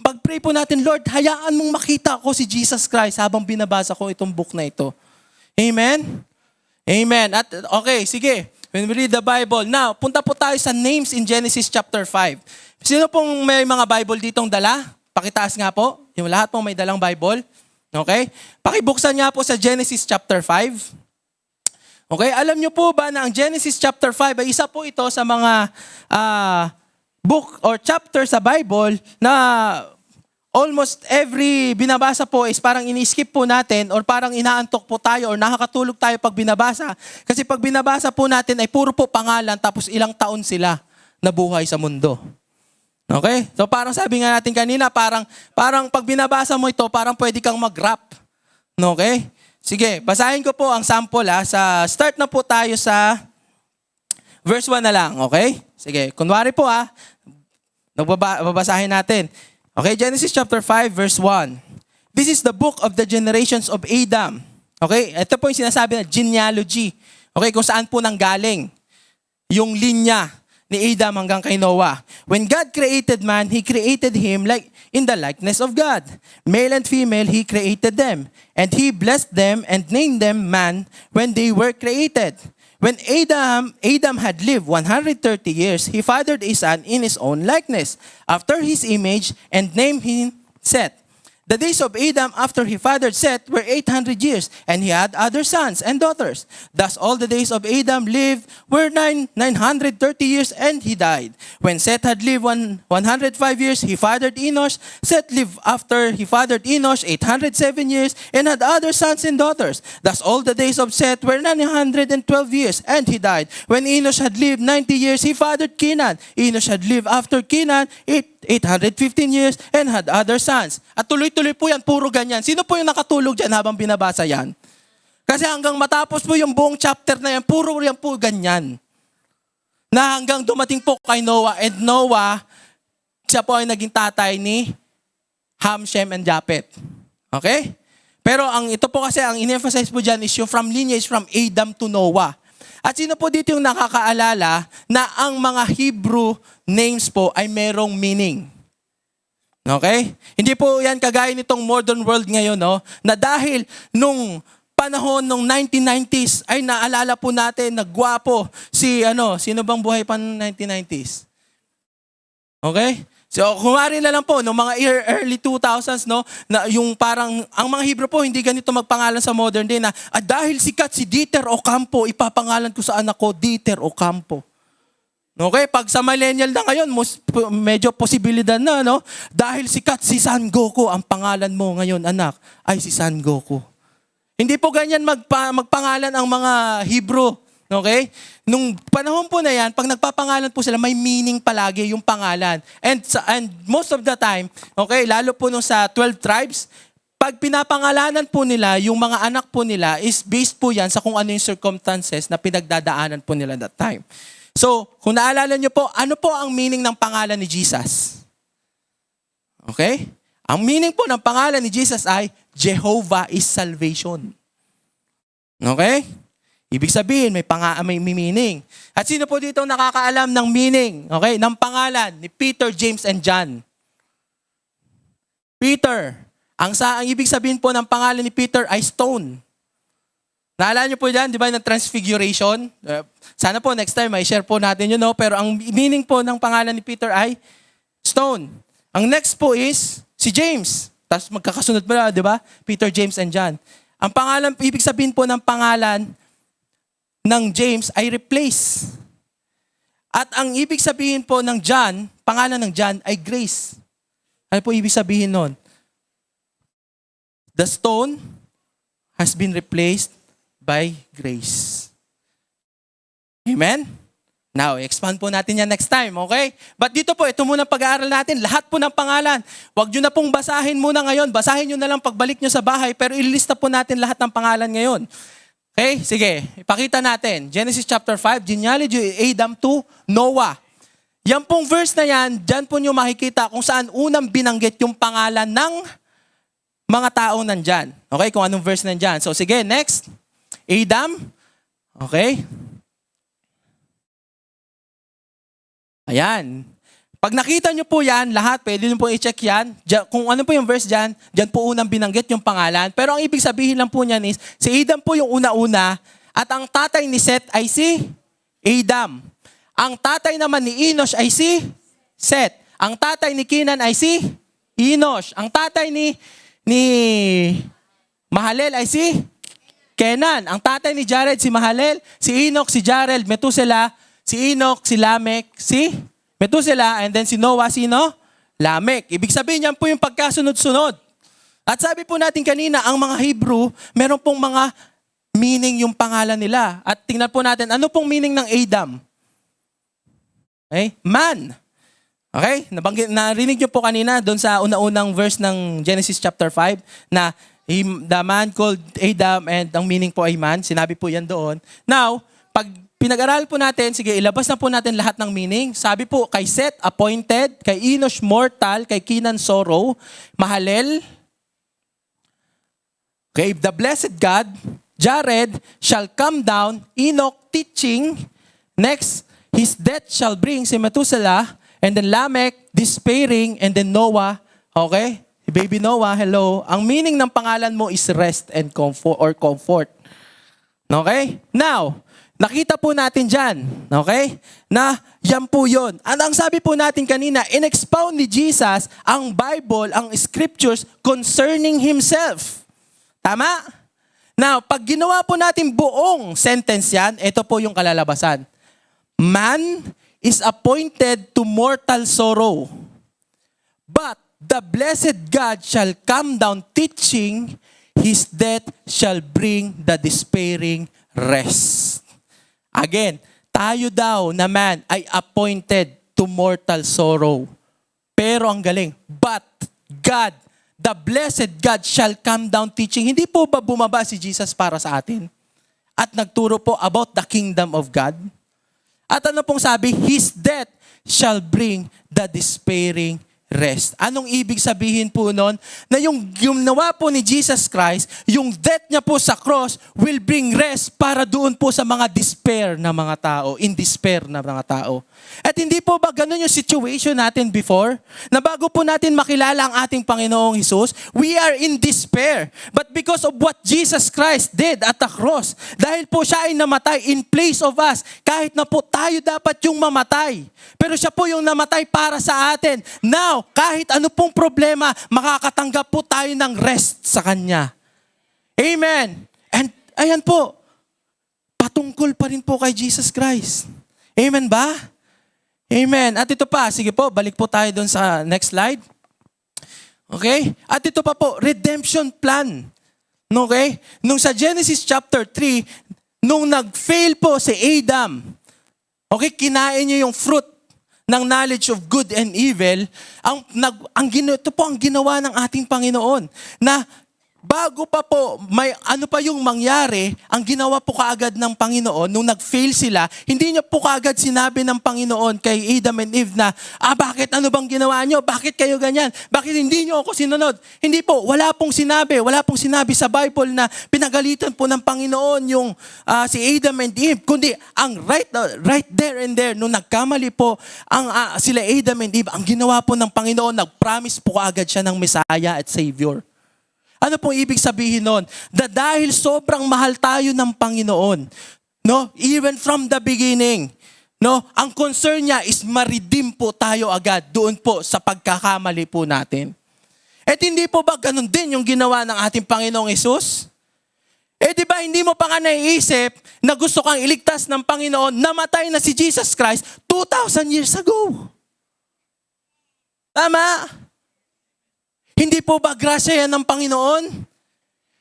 pag-pray po natin, Lord, hayaan mong makita ko si Jesus Christ habang binabasa ko itong book na ito. Amen? Amen. At okay, sige. When we read the Bible. Now, punta po tayo sa names in Genesis chapter 5. Sino pong may mga Bible ditong dala? Pakitaas nga po. Yung lahat pong may dalang Bible. Okay? Pakibuksan nga po sa Genesis chapter 5. Okay? Alam niyo po ba na ang Genesis chapter 5 ay isa po ito sa mga book or chapter sa Bible na almost every binabasa po is parang ini-skip po natin or parang inaantok po tayo or nakakatulog tayo pag binabasa. Kasi pag binabasa po natin ay puro po pangalan tapos ilang taon sila nabuhay sa mundo. Okay? So parang sabi nga natin kanina, parang pag binabasa mo ito, parang pwede kang mag-rap. Okay? Sige, basahin ko po ang sample start na po tayo sa verse 1 na lang. Okay? Sige, kunwari po babasahin natin. Okay, Genesis chapter 5 verse 1. This is the book of the generations of Adam. Okay, ito po yung sinasabi na genealogy. Okay, kung saan po nanggaling yung linya ni Adam hanggang kay Noah. When God created man, He created him like in the likeness of God. Male and female, He created them. And He blessed them and named them man when they were created. When Adam had lived 130 years, he fathered a son in his own likeness, after his image, and named him Seth. The days of Adam after he fathered Seth were 800 years, and he had other sons and daughters. Thus all the days of Adam lived were 930 years, and he died. When Seth had lived 105 years, he fathered Enosh. Seth lived after he fathered Enosh 807 years, and had other sons and daughters. Thus all the days of Seth were 912 years, and he died. When Enosh had lived 90 years, he fathered Kenan. Enosh had lived after Kenan 815 years and had other sons. At tuloy-tuloy po yan, puro ganyan. Sino po yung nakatulog dyan habang binabasa yan? Kasi hanggang matapos po yung buong chapter na yan, puro yan po ganyan. Na hanggang dumating po kay Noah, and Noah, siya po ay naging tatay ni Ham, Shem, and Japhet. Okay? Pero ito po kasi, ang in-emphasize po dyan is yung from lineage from Adam to Noah. At sino po dito yung nakakaalala na ang mga Hebrew names po ay merong meaning? Okay? Hindi po yan kagaya nitong modern world ngayon, no? Na dahil nung panahon nung 1990s ay naalala po natin na gwapo sino bang buhay pa ng 1990s? Okay? So, kumari na lang po, no, mga early 2000s, no, na yung parang, ang mga Hebrew po, hindi ganito magpangalan sa modern day na, dahil sikat si Dieter Ocampo, ipapangalan ko sa anak ko, Dieter Ocampo. Okay, pag sa millennial na ngayon, medyo posibilidad na, no, dahil sikat si San Goku, ang pangalan mo ngayon, anak, ay si San Goku. Hindi po ganyan magpangalan ang mga Hebrew. Okay? Nung panahon po na yan, pag nagpapangalan po sila, may meaning palagi yung pangalan. And most of the time, okay, lalo po nung sa 12 tribes, pag pinapangalanan po nila, yung mga anak po nila is based po yan sa kung ano yung circumstances na pinagdadaanan po nila that time. So, kung naalala nyo po, ano po ang meaning ng pangalan ni Jesus? Okay? Ang meaning po ng pangalan ni Jesus ay Jehovah is salvation. Okay? Ibig sabihin, may meaning. At sino po dito nakakaalam ng meaning, okay, ng pangalan ni Peter, James, and John? Peter. Ang ibig sabihin po ng pangalan ni Peter ay stone. Naalala niyo po yan, di ba, ng transfiguration? Sana po next time may share po natin yun, no? Pero ang meaning po ng pangalan ni Peter ay stone. Ang next po is si James. Tapos magkakasunod pa, di ba? Peter, James, and John. Ang pangalan, ibig sabihin po ng pangalan ng James ay replace. At ang ibig sabihin po ng John, pangalan ng John ay grace. Ano po ibig sabihin nun? The stone has been replaced by grace. Amen? Now, expand po natin yan next time, okay? But dito po, ito muna pag-aaral natin. Lahat po ng pangalan. Huwag nyo na pong basahin muna ngayon. Basahin nyo na lang pagbalik nyo sa bahay, pero ililista po natin lahat ng pangalan ngayon. Okay? Sige, ipakita natin. Genesis chapter 5, genealogy Adam to Noah. Yan pong verse na yan, dyan po nyo makikita kung saan unang binanggit yung pangalan ng mga taong nandyan. Okay, kung anong verse nandyan. So sige, next. Adam. Okay. Ayan. Pag nakita nyo po yan, lahat, pwede nyo po i-check yan. Kung ano po yung verse dyan, dyan po unang binanggit yung pangalan. Pero ang ibig sabihin lang po niyan is, si Adam po yung una-una, at ang tatay ni Seth ay si Adam. Ang tatay naman ni Enosh ay si Seth. Ang tatay ni Kenan ay si Enosh. Ang tatay ni Mahalel ay si Kenan. Ang tatay ni Jared si Mahalel, si Enoch si Jared, Methuselah, si Enoch si Lamech, si Methuselah, and then si Noah sino? Lamech. Ibig sabihin niyan po yung pagkasunod-sunod. At sabi po natin kanina, ang mga Hebrew, meron pong mga meaning yung pangalan nila. At tingnan po natin, ano pong meaning ng Adam? Okay? Man. Okay? Narinig niyo po kanina doon sa una-unang verse ng Genesis chapter 5 na the man called Adam and ang meaning po ay man. Sinabi po yan doon. Now, pag pinag-aral po natin, sige, ilabas na po natin lahat ng meaning. Sabi po, kay Seth, appointed, kay Enosh, mortal, kay Kenan, sorrow, Mahalel, okay, the blessed God, Jared, shall come down, Enoch, teaching, next, his death shall bring si Methuselah, and then Lamech, despairing, and then Noah, okay? Baby Noah, hello. Ang meaning ng pangalan mo is rest and comfort or comfort. Okay? Now, nakita po natin dyan, okay? Na yan po yun. Ang sabi po natin kanina, in-expound ni Jesus ang Bible, ang scriptures concerning Himself. Tama? Now, pag ginawa po natin buong sentence yan, ito po yung kalalabasan. Man is appointed to mortal sorrow. But the blessed God shall come down teaching, his death shall bring the despairing rest. Again, tayo daw na man ay appointed to mortal sorrow. Pero ang galing, but God, the blessed God shall come down teaching. Hindi po ba bumaba si Jesus para sa atin? At nagturo po about the kingdom of God? At ano pong sabi? His death shall bring the despairing rest. Anong ibig sabihin po nun? Na yung ginawa po ni Jesus Christ, yung death niya po sa cross will bring rest para doon po sa mga despair na mga tao, in despair na mga tao. At hindi po ba ganun yung situation natin before? Na bago po natin makilala ang ating Panginoong Hesus, we are in despair. But because of what Jesus Christ did at the cross, dahil po siya ay namatay in place of us, kahit na po tayo dapat yung mamatay, pero siya po yung namatay para sa atin. Now, kahit ano pong problema, makakatanggap po tayo ng rest sa Kanya. Amen. And ayan po, patungkol pa rin po kay Jesus Christ. Amen ba? Amen. At ito pa, sige po, balik po tayo doon sa next slide. Okay? At ito pa po, redemption plan. Okay? Nung sa Genesis chapter 3, nung nag-fail po si Adam, okay, kinain niyo yung fruit ng knowledge of good and evil, ito po ang ginawa ng ating Panginoon, na bago pa po, may ano pa yung mangyari, ang ginawa po kaagad ng Panginoon, nung nag-fail sila, hindi niya po kaagad sinabi ng Panginoon kay Adam and Eve na, bakit ano bang ginawa niyo? Bakit kayo ganyan? Bakit hindi niyo ako sinunod? Hindi po, wala pong sinabi sa Bible na pinagalitan po ng Panginoon yung si Adam and Eve, kundi ang right there and there, nung nagkamali po sila Adam and Eve, ang ginawa po ng Panginoon, nag-promise po kaagad siya ng Messiah at Savior. Ano pong ibig sabihin nun? Dahil sobrang mahal tayo ng Panginoon, no? Even from the beginning, no? Ang concern niya is ma-redeem po tayo agad doon po sa pagkakamali po natin. At hindi po ba ganun din yung ginawa ng ating Panginoong Hesus? Di ba hindi mo pa nga naiisip na gusto kang iligtas ng Panginoon, namatay na si Jesus Christ 2,000 years ago. Tama? Hindi po ba grasya yan ng Panginoon?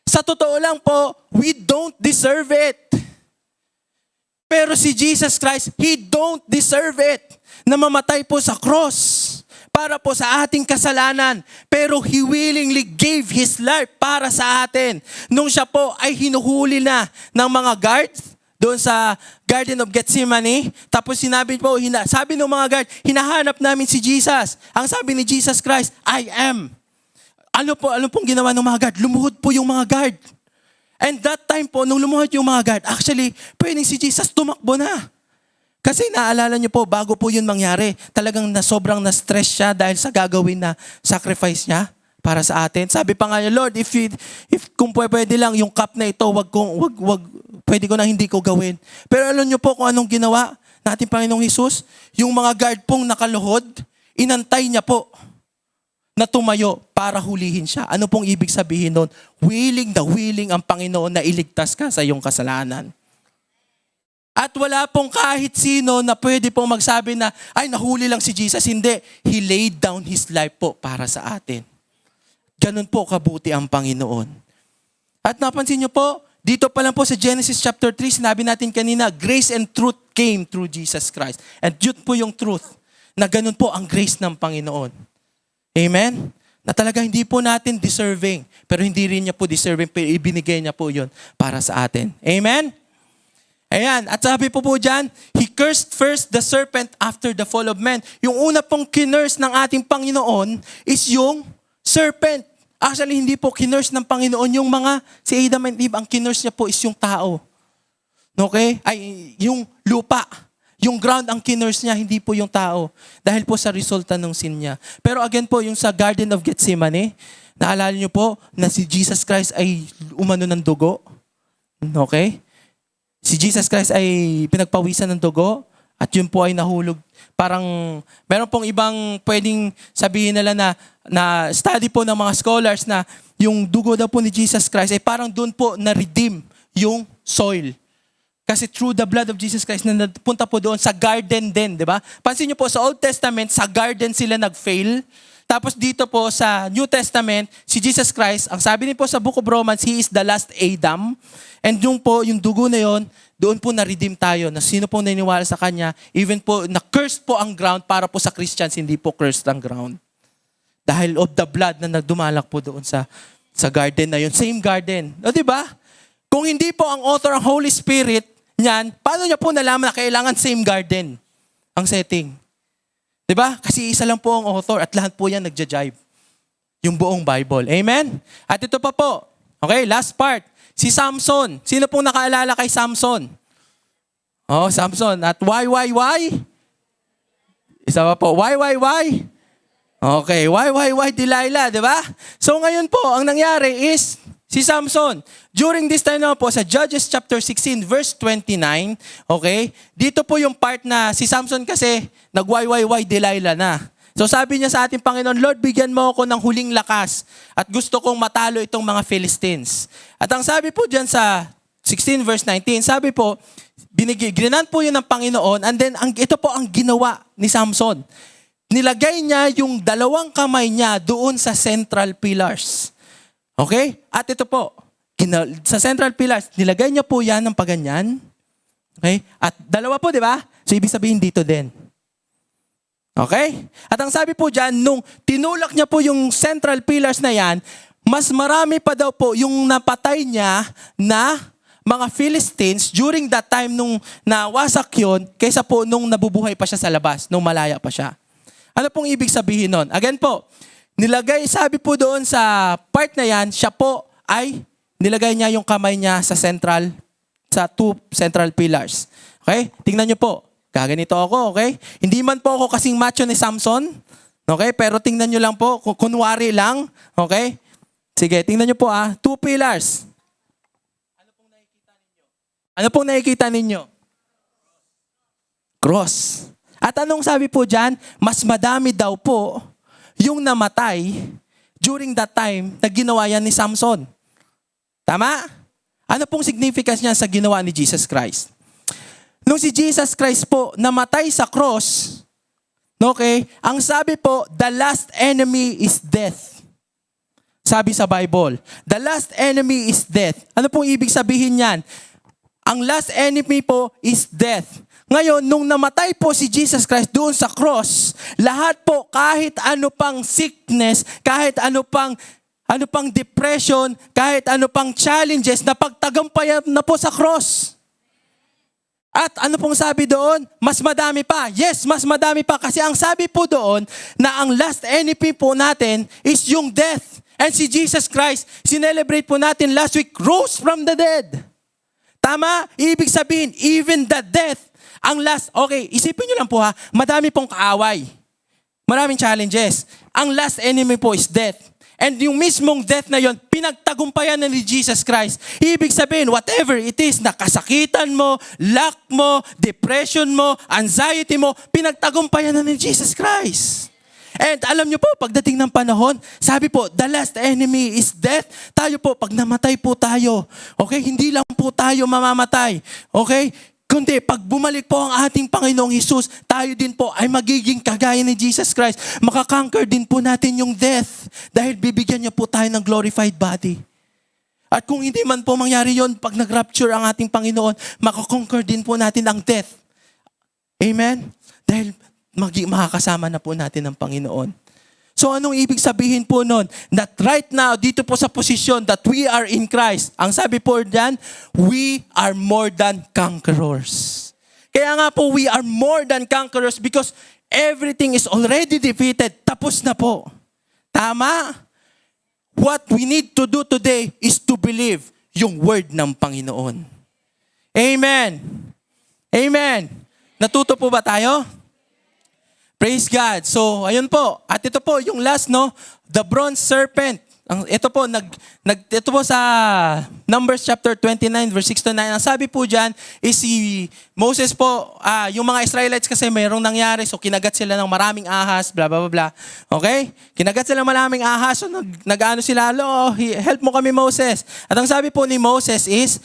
Sa totoo lang po, we don't deserve it. Pero si Jesus Christ, He don't deserve it na mamatay po sa cross para po sa ating kasalanan. Pero He willingly gave His life para sa atin. Nung siya po ay hinuhuli na ng mga guards doon sa Garden of Gethsemane, tapos sabi ng mga guard, hinahanap namin si Jesus. Ang sabi ni Jesus Christ, I am. Ano pong ginawa ng mga guard? Lumuhod po yung mga guard. And that time po, nung lumuhod yung mga guard, actually, pwedeng si Jesus tumakbo na. Kasi naalala niyo po, bago po yun mangyari, talagang sobrang na-stress siya dahil sa gagawin na sacrifice niya para sa atin. Sabi pa nga niya, Lord, if kung pwede lang yung cup na ito, pwede ko na hindi ko gawin. Pero alam niyo po kung anong ginawa natin Panginoong Hesus? Yung mga guard pong nakaluhod, inantay niya po na tumayo para hulihin siya. Ano pong ibig sabihin nun? Willing ang Panginoon na iligtas ka sa iyong kasalanan. At wala pong kahit sino na pwede pong magsabi na, nahuli lang si Jesus. Hindi. He laid down His life po para sa atin. Ganun po kabuti ang Panginoon. At napansin niyo po, dito pa lang po sa Genesis chapter 3, sinabi natin kanina, grace and truth came through Jesus Christ. And yun po yung truth, na ganun po ang grace ng Panginoon. Amen? Na talaga hindi po natin deserving, pero hindi rin niya po deserving, pero ibinigay niya po yun para sa atin. Amen? Ayan, at sabi po dyan, He cursed first the serpent after the fall of man. Yung una pong kinurse ng ating Panginoon is yung serpent. Actually, hindi po kinurse ng Panginoon yung si Adam and Eve, ang kinurse niya po is yung tao. Okay? Yung lupa. Yung ground ang kinurse niya, hindi po yung tao. Dahil po sa resulta ng sin niya. Pero again po, yung sa Garden of Gethsemane, naalala niyo po na si Jesus Christ ay umano ng dugo. Okay? Si Jesus Christ ay pinagpawisan ng dugo at yun po ay nahulog. Parang, meron pong ibang pwedeng sabihin nila na study po ng mga scholars na yung dugo daw po ni Jesus Christ ay parang doon po na-redeem yung soil. Kasi through the blood of Jesus Christ na napunta po doon sa garden din, di ba? Pansin niyo po sa Old Testament, sa garden sila nag-fail. Tapos dito po sa New Testament, si Jesus Christ, ang sabi niyo po sa Book of Romans, He is the last Adam. And yung dugo na yon, doon po na-redeem tayo. Na sino pong naniniwala sa Kanya, even po, na-cursed po ang ground para po sa Christians, hindi po cursed ang ground. Dahil of the blood na nagdumalak po doon sa garden na yun. Same garden. O di ba? Kung hindi po ang author, ang Holy Spirit, niyan, paano niya po nalaman na kailangan same garden ang setting? Diba? Kasi isa lang po ang author at lahat po yan nagja-jive. Yung buong Bible. Amen? At ito pa po. Okay, last part. Si Samson. Sino pong nakaalala kay Samson? Samson. At why? Isa pa po. Why? Okay, why Delilah, diba? So ngayon po, ang nangyari is, si Samson, during this time naman po sa Judges chapter 16 verse 29, okay? Dito po yung part na si Samson kasi nag-why Delilah na. So sabi niya sa ating Panginoon, Lord, bigyan mo ako ng huling lakas at gusto kong matalo itong mga Philistines. At ang sabi po diyan sa 16 verse 19, sabi po, ginanan po yun ng Panginoon and then ito po ang ginawa ni Samson. Nilagay niya yung dalawang kamay niya doon sa central pillars. Okay? At ito po, sa central pillars, nilagay niya po yan ng paganyan. Okay? At dalawa po, di ba? So, ibig sabihin dito din. Okay? At ang sabi po dyan, nung tinulak niya po yung central pillars na yan, mas marami pa daw po yung napatay niya na mga Philistines during that time nung nawasak yun, kaysa po nung nabubuhay pa siya sa labas, nung malaya pa siya. Ano pong ibig sabihin nun? Again po, sabi po doon sa part na yan, siya po ay nilagay niya yung kamay niya sa two central pillars. Okay? Tingnan niyo po. Gaganito ako, okay? Hindi man po ako kasing macho ni Samson, okay? Pero tingnan niyo lang po, kunwari lang, okay? Sige, tingnan niyo po two pillars. Ano pong nakikita ninyo? Cross. At anong sabi po dyan? Mas madami daw po yung namatay during that time na ginawa yan ni Samson. Tama? Ano pong significance niya sa ginawa ni Jesus Christ? Nung si Jesus Christ po namatay sa cross, okay, ang sabi po, the last enemy is death. Sabi sa Bible, the last enemy is death. Ano pong ibig sabihin yan? Ang last enemy po is death. Ngayon, nung namatay po si Jesus Christ doon sa cross, lahat po, kahit ano pang sickness, kahit ano pang depression, kahit ano pang challenges, napagtagumpayan na po sa cross. At ano pong sabi doon? Mas madami pa. Yes, mas madami pa. Kasi ang sabi po doon na ang last enemy po natin is yung death. And si Jesus Christ, sinelebrate po natin last week, rose from the dead. Tama? Ibig sabihin, even the death, ang last, okay, isipin nyo lang po madami pong kaaway. Maraming challenges. Ang last enemy po is death. And yung mismong death na yon, pinagtagumpayan na ni Jesus Christ. Ibig sabihin, whatever it is, nakasakitan mo, lack mo, depression mo, anxiety mo, pinagtagumpayan na ni Jesus Christ. And alam nyo po, pagdating ng panahon, sabi po, the last enemy is death. Tayo po, pag namatay po tayo, okay, hindi lang po tayo mamamatay. Okay? Kundi pag bumalik po ang ating Panginoong Hesus, tayo din po ay magiging kagaya ni Jesus Christ. Makakonquer din po natin yung death dahil bibigyan niya po tayo ng glorified body. At kung hindi man po mangyari yon, pag nag-rapture ang ating Panginoon, makakonquer din po natin ang death. Amen? Dahil makakasama na po natin ang Panginoon. So anong ibig sabihin po nun? That right now, dito po sa posisyon that we are in Christ. Ang sabi po dyan, we are more than conquerors. Kaya nga po, we are more than conquerors because everything is already defeated. Tapos na po. Tama? What we need to do today is to believe yung word ng Panginoon. Amen. Amen. Natuto po ba tayo? Praise God. So, ayun po. At ito po, yung last, the bronze serpent. Ito po, ito po sa Numbers chapter 29, verse 6 to 9. Ang sabi po dyan is si Moses po, yung mga Israelites kasi mayroong nangyari. So, kinagat sila ng maraming ahas, bla bla bla. Okay? Kinagat sila ng maraming ahas. So, nag-ano sila, help mo kami, Moses. At ang sabi po ni Moses is,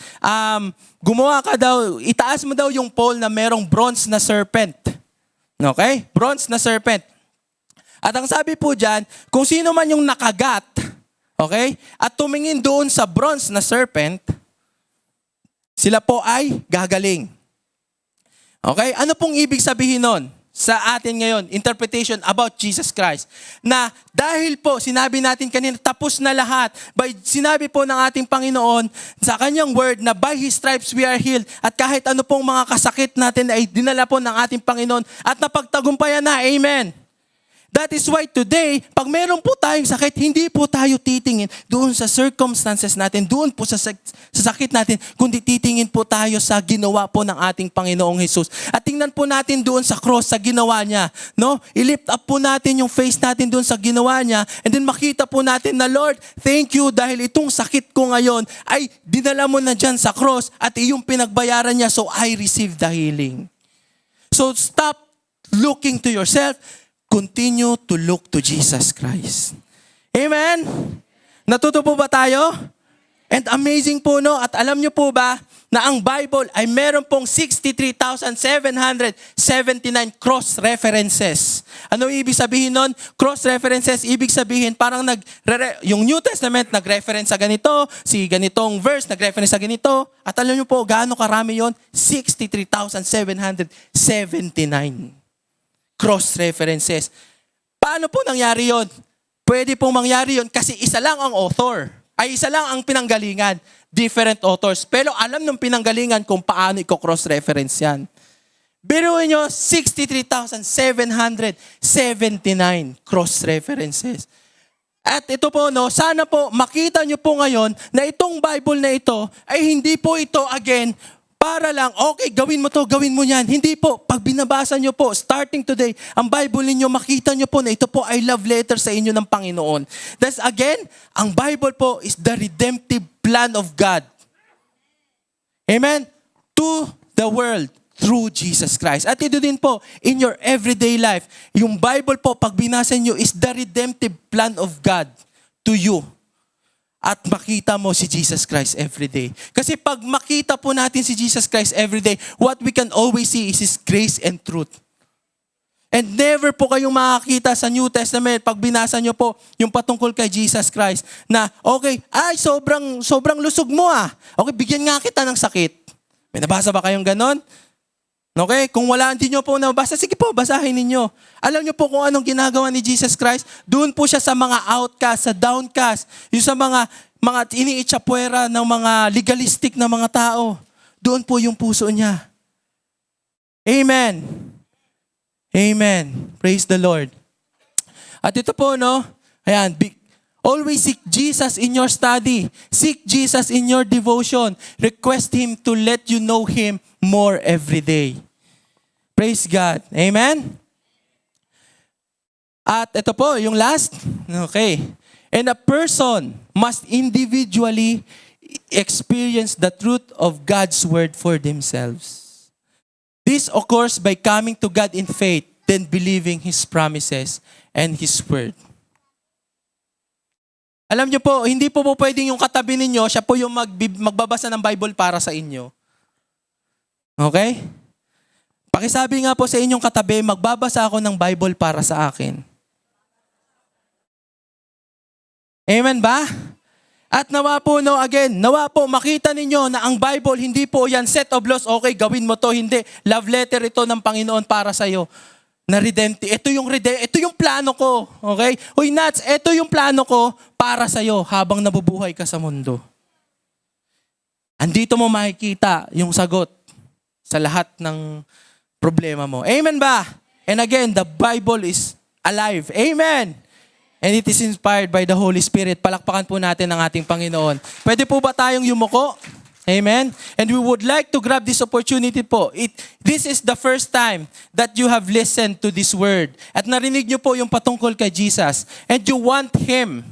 gumawa ka daw, itaas mo daw yung pole na merong bronze na serpent. Okay? Bronze na serpent. At ang sabi po dyan, kung sino man yung nakagat, okay, at tumingin doon sa bronze na serpent, sila po ay gagaling. Okay? Ano pong ibig sabihin nun sa atin ngayon? Interpretation about Jesus Christ. Na dahil po, sinabi natin kanina, tapos na lahat. Sinabi po ng ating Panginoon sa kanyang word na by His stripes we are healed. At kahit ano pong mga kasakit natin ay dinala po ng ating Panginoon at napagtagumpayan na. Amen. That is why today, pag meron po tayong sakit, hindi po tayo titingin doon sa circumstances natin, doon po sa sakit natin, kundi titingin po tayo sa ginawa po ng ating Panginoong Hesus. At tingnan po natin doon sa cross, sa ginawa niya. No? I-lift up po natin yung face natin doon sa ginawa niya, and then makita po natin na, Lord, thank you dahil itong sakit ko ngayon ay dinala mo na dyan sa cross at iyong pinagbayaran niya, so I receive the healing. So stop looking to yourself. Continue to look to Jesus Christ. Amen? Natuto po ba tayo? And amazing po, at alam nyo po ba na ang Bible ay meron pong 63,779 cross-references. Ano ibig sabihin nun? Cross-references, ibig sabihin parang yung New Testament nag-reference sa ganito, si ganitong verse nag-reference sa ganito, at alam nyo po gaano karami yon? 63,779 cross-references. Paano po nangyari yon? Pwede pong mangyari yun kasi isa lang ang author. Ay isa lang ang pinanggalingan. Different authors. Pero alam ng pinanggalingan kung paano i-cross-reference yan. Biruin nyo, 63,779 cross-references. At ito po, no, sana po makita nyo po ngayon na itong Bible na ito ay hindi po ito, again, para lang, okay, gawin mo to, gawin mo yan. Hindi po, pag binabasa nyo po, starting today, ang Bible ninyo, makita nyo po na ito po ay love letter sa inyo ng Panginoon. That's again, ang Bible po is the redemptive plan of God. Amen? To the world. Through Jesus Christ. At ito din po, in your everyday life, yung Bible po, pag binasa nyo, is the redemptive plan of God to you. At makita mo si Jesus Christ every day. Kasi pag makita po natin si Jesus Christ every day, what we can always see is His grace and truth. And never po kayong makakita sa New Testament pag binasa nyo po yung patungkol kay Jesus Christ na, okay, ay, sobrang lusog mo ah. Okay, bigyan nga kita ng sakit. May nabasa ba kayong ganon? Okay? Kung wala, hindi nyo po nabasa, sige po, basahin ninyo. Alam nyo po kung anong ginagawa ni Jesus Christ? Doon po siya sa mga outcast, sa downcast, yung sa mga iniitsapwera ng mga legalistic na mga tao. Doon po yung puso niya. Amen. Amen. Praise the Lord. At ito po, no? Ayan, always seek Jesus in your study. Seek Jesus in your devotion. Request Him to let you know Him more every day. Praise God. Amen? At ito po, yung last. Okay. And a person must individually experience the truth of God's word for themselves. This occurs by coming to God in faith, then believing His promises and His word. Alam niyo po, hindi po pwedeng yung katabi ninyo, siya po yung magbabasa ng Bible para sa inyo. Okay? Pakisabi nga po sa inyong katabi, magbabasa ako ng Bible para sa akin. Amen ba? At nawa po, no, again, nawa po makita ninyo na ang Bible, hindi po yan set of laws, okay, gawin mo to, hindi. Love letter ito ng Panginoon para sa'yo. Na redemptive. Ito yung plano ko. Okay? Uy, Nats, ito yung plano ko para sa'yo habang nabubuhay ka sa mundo. Andito mo makikita yung sagot sa lahat ng problema mo. Amen ba? And again, the Bible is alive. Amen. And it is inspired by the Holy Spirit. Palakpakan po natin ang ating Panginoon. Pwede po ba tayong yumuko? Amen? And we would like to grab this opportunity po. This is the first time that you have listened to this word. At narinig nyo po yung patungkol kay Jesus. And you want Him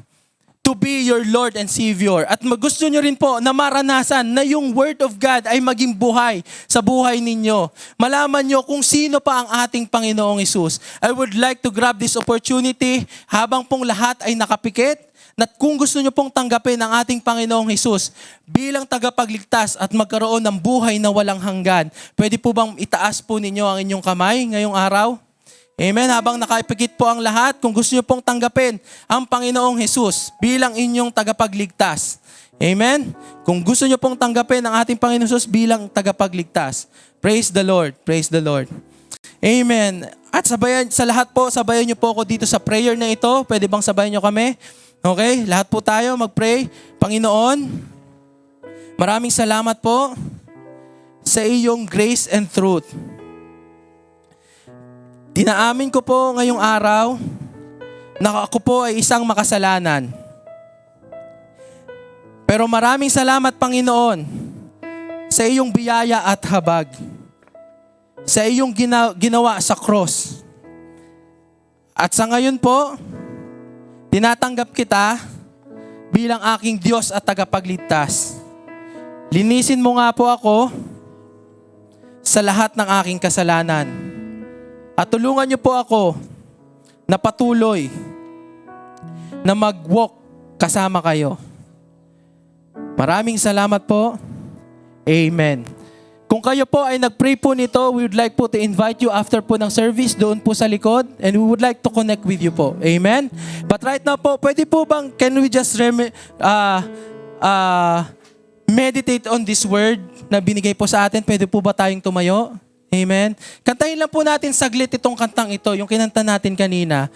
to be your Lord and Savior. At gusto nyo rin po na maranasan na yung Word of God ay maging buhay sa buhay ninyo. Malaman nyo kung sino pa ang ating Panginoong Hesus. I would like to grab this opportunity habang pong lahat ay nakapikit. Na kung gusto nyo pong tanggapin ang ating Panginoong Hesus bilang tagapagligtas at magkaroon ng buhay na walang hanggan, pwede po bang itaas po ninyo ang inyong kamay ngayong araw? Amen. Habang nakaipikit po ang lahat, kung gusto nyo pong tanggapin ang Panginoong Hesus bilang inyong tagapagligtas. Amen. Kung gusto nyo pong tanggapin ang ating Panginoong Hesus bilang tagapagligtas. Praise the Lord. Praise the Lord. Amen. At sa lahat po, sabayan nyo po ako dito sa prayer na ito. Pwede bang sabayan nyo kami? Okay, lahat po tayo mag-pray. Panginoon, maraming salamat po sa iyong grace and truth. Dinaamin ko po ngayong araw na ako po ay isang makasalanan. Pero maraming salamat, Panginoon, sa iyong biyaya at habag. Sa iyong ginawa sa cross. At sa ngayon po, tinatanggap kita bilang aking Diyos at tagapagligtas. Linisin mo nga po ako sa lahat ng aking kasalanan. At tulungan niyo po ako na patuloy na mag-walk kasama kayo. Maraming salamat po. Amen. Kung kayo po ay nag-pray po nito, we would like po to invite you after po ng service doon po sa likod and we would like to connect with you po. Amen? But right now po, pwede po bang, can we just meditate on this word na binigay po sa atin? Pwede po ba tayong tumayo? Amen? Kantahin lang po natin saglit itong kantang ito, yung kinanta natin kanina.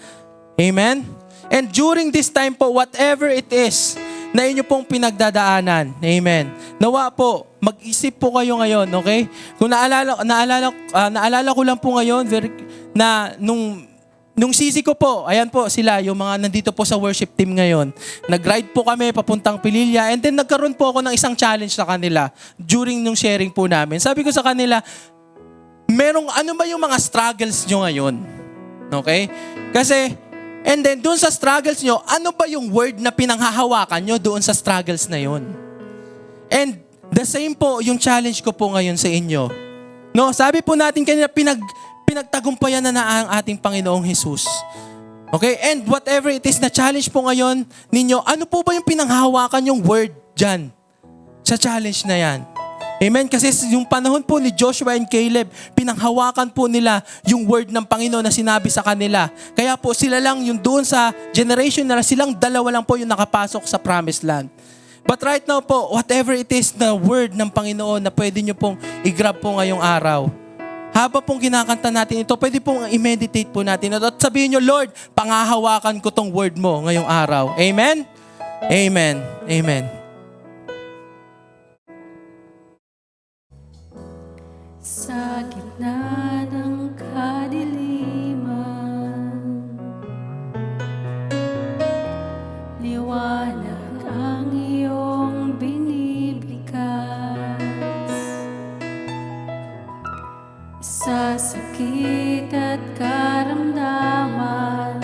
Amen? And during this time po, whatever it is na inyo pong pinagdadaanan, amen. Nawa po, mag-isip po kayo ngayon, okay? Kung naalala ko lang po ngayon, na nung sisi ko po, ayan po sila, yung mga nandito po sa worship team ngayon. Nag-ride po kami papuntang Pililla, and then nagkaroon po ako ng isang challenge sa kanila during nung sharing po namin. Sabi ko sa kanila, ano ba yung mga struggles nyo ngayon? Okay? Kasi, and then, doon sa struggles nyo, ano ba yung word na pinanghahawakan nyo doon sa struggles na yun? And the same po yung challenge ko po ngayon sa inyo. No, sabi po natin kanina, pinagtagumpayan na ang ating Panginoong Jesus. Okay? And whatever it is na challenge po ngayon ninyo, ano po ba yung pinanghahawakan yung word dyan sa challenge na yan? Amen? Kasi yung panahon po ni Joshua and Caleb, pinanghawakan po nila yung word ng Panginoon na sinabi sa kanila. Kaya po sila lang yung doon sa generation nila, silang dalawa lang po yung nakapasok sa promised land. But right now po, whatever it is na word ng Panginoon na pwede nyo pong i-grab po ngayong araw, habang pong kinakanta natin ito, pwede pong i-meditate po natin at sabihin nyo, Lord, pangahawakan ko tong word mo ngayong araw. Amen? Amen. Amen. Sa gitna ng kadiliman, liwanag ang iyong binibigkas. Sa sakit at karamdaman,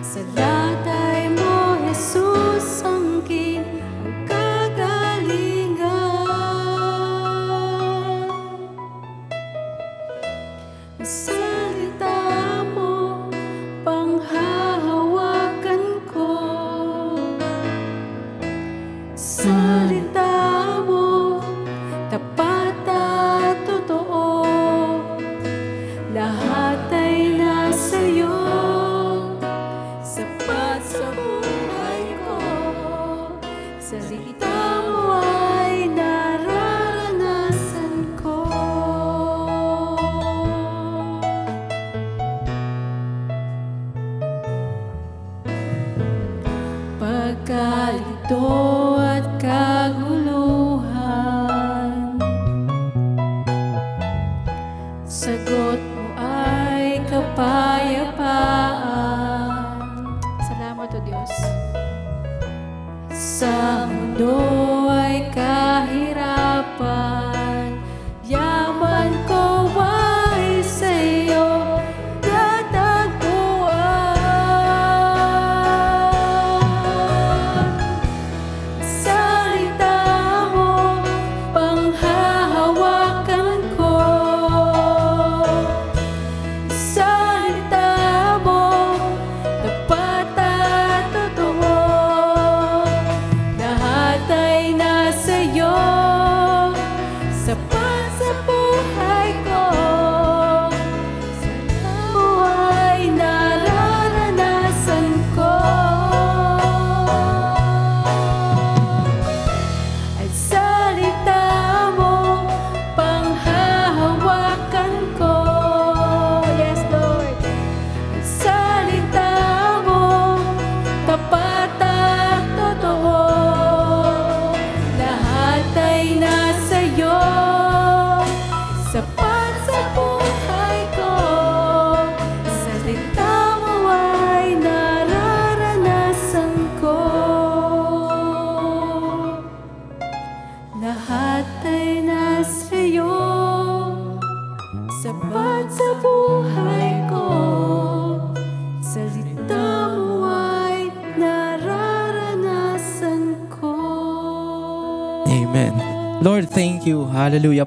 sa latay mo, Jesus, angkin ang kagalingan. Salita mo, panghahawakan ko. Salita mo, tapat at totoo. Lahat ay nasa iyo, sapat sa buhay ko. Salita mo ay nararanasan ko. Pagkalito at kaguluhan, sagot mo ay kapayapaan. Salamat o Diyos. Sa mundo ay kahirapan, yaman ko ay sa iyo natagpuan. Salita mo, panghahawakan ko. Salita mo, tapat at totoo. Lahat ay nasa iyo, sapat sa buhay ko. Salita mo ay nararanasan ko. At salita mo, panghahawakan ko. Yes, Lord. At salita mo, tapat at totoo. Lahat ay nasa iyo, sapat sa buhay ko. Salita mo ay nararanasan ko. Lahat ay nasa iyo, sapat sa buhay ko. Salita mo ay nararanasan ko. Amen. Lord, thank you. Hallelujah.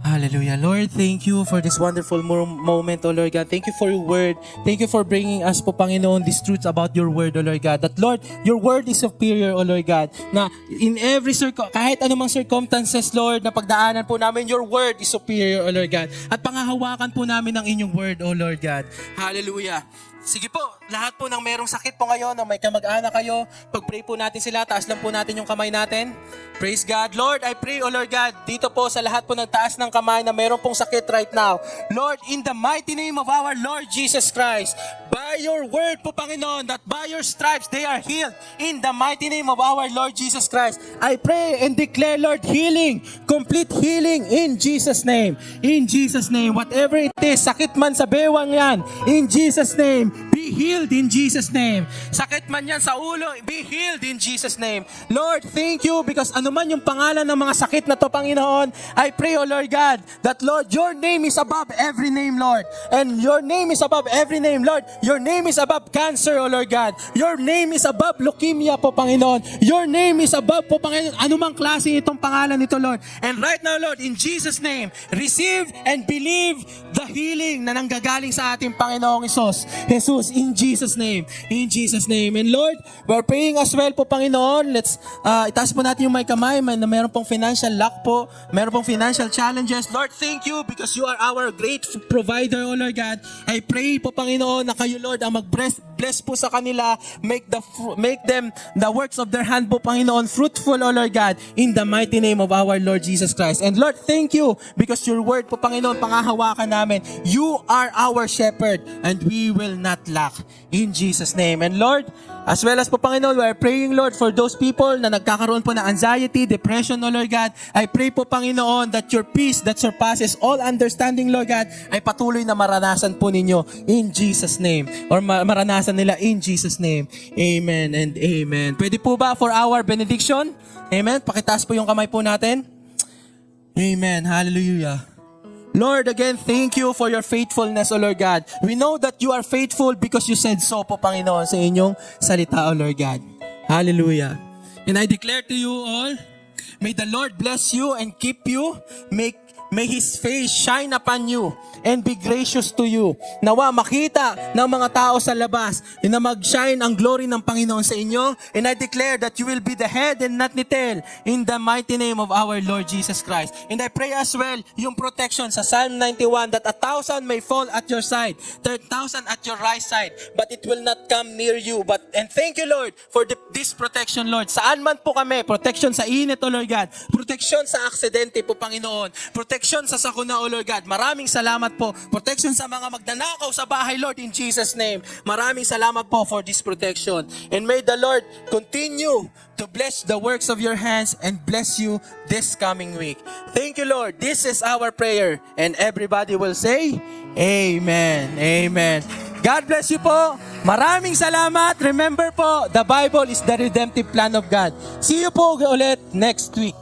Hallelujah. Lord, thank you for this wonderful moment, O Lord God. Thank you for your word. Thank you for bringing us po, Panginoon, these truths about your word, O Lord God. That, Lord, your word is superior, O Lord God. Na in every kahit anumang circumstances, Lord, na pagdaanan po namin, your word is superior, O Lord God. At pangahawakan po namin ang inyong word, O Lord God. Hallelujah. Sige po, lahat po ng merong sakit po ngayon, na may kamag-anak kayo, pag-pray po natin sila, taas lang po natin yung kamay natin. Praise God. Lord, I pray, O Lord God, dito po sa lahat po ng taas ng kamay na meron pong sakit right now. Lord, in the mighty name of our Lord Jesus Christ, by your word po, Panginoon, that by your stripes they are healed. In the mighty name of our Lord Jesus Christ, I pray and declare, Lord, healing, complete healing in Jesus' name. In Jesus' name, whatever it is, sakit man sa bewang yan, in Jesus' name, be healed in Jesus' name. Sakit man yan sa ulo, be healed in Jesus' name. Lord, thank you because anuman yung pangalan ng mga sakit na to, Panginoon, I pray, O Lord God, that Lord, your name is above every name, Lord. And your name is above every name, Lord. Your name is above cancer, O Lord God. Your name is above leukemia po, Panginoon. Your name is above po, Panginoon, anumang klase itong pangalan nito, Lord. And right now, Lord, in Jesus' name, receive and believe the healing na nanggagaling sa ating Panginoong Jesus. Jesus, in Jesus' name. In Jesus' name. And Lord, we're praying as well po, Panginoon. Let's, itaas po natin yung may kamay na meron pong financial lack po, meron pong financial challenges. Lord, thank you because you are our great provider, O Lord God. I pray po, Panginoon, na kayo, Lord, ang bless po sa kanila, make them the works of their hand po, Panginoon, fruitful, O Lord God, in the mighty name of our Lord Jesus Christ. And Lord, thank you because your word po, Panginoon, pangahawakan namin. You are our shepherd and we will not lack in Jesus' name. And Lord, as well as po, Panginoon, we are praying, Lord, for those people na nagkakaroon po ng anxiety, depression, O Lord God. I pray po, Panginoon, that your peace that surpasses all understanding, Lord God, ay patuloy na maranasan po ninyo in Jesus' name. Or maranasan nila in Jesus' name. Amen and amen. Pwede po ba for our benediction? Amen. Pakitaas po yung kamay po natin. Amen. Hallelujah. Lord, again, thank you for your faithfulness, O Lord God. We know that you are faithful because you said so po, Panginoon, sa inyong salita, O Lord God. Hallelujah. And I declare to you all, may the Lord bless you and keep you. May His face shine upon you and be gracious to you. Nawa makita ng mga tao sa labas na mag-shine ang glory ng Panginoon sa inyo. And I declare that you will be the head and not the tail in the mighty name of our Lord Jesus Christ. And I pray as well yung protection sa Psalm 91 that 1,000 may fall at your side, 10,000 at your right side, but it will not come near you. And thank you, Lord, for this protection, Lord. Saan man po kami, protection sa init, O Lord God, protection sa aksidente po, Panginoon, protection sa sakuna, O Lord God. Maraming salamat po. Protection sa mga magnanakaw sa bahay, Lord, in Jesus' name. Maraming salamat po for this protection. And may the Lord continue to bless the works of your hands and bless you this coming week. Thank you, Lord. This is our prayer. And everybody will say, Amen. Amen. God bless you po. Maraming salamat. Remember po, the Bible is the redemptive plan of God. See you po ulit next week.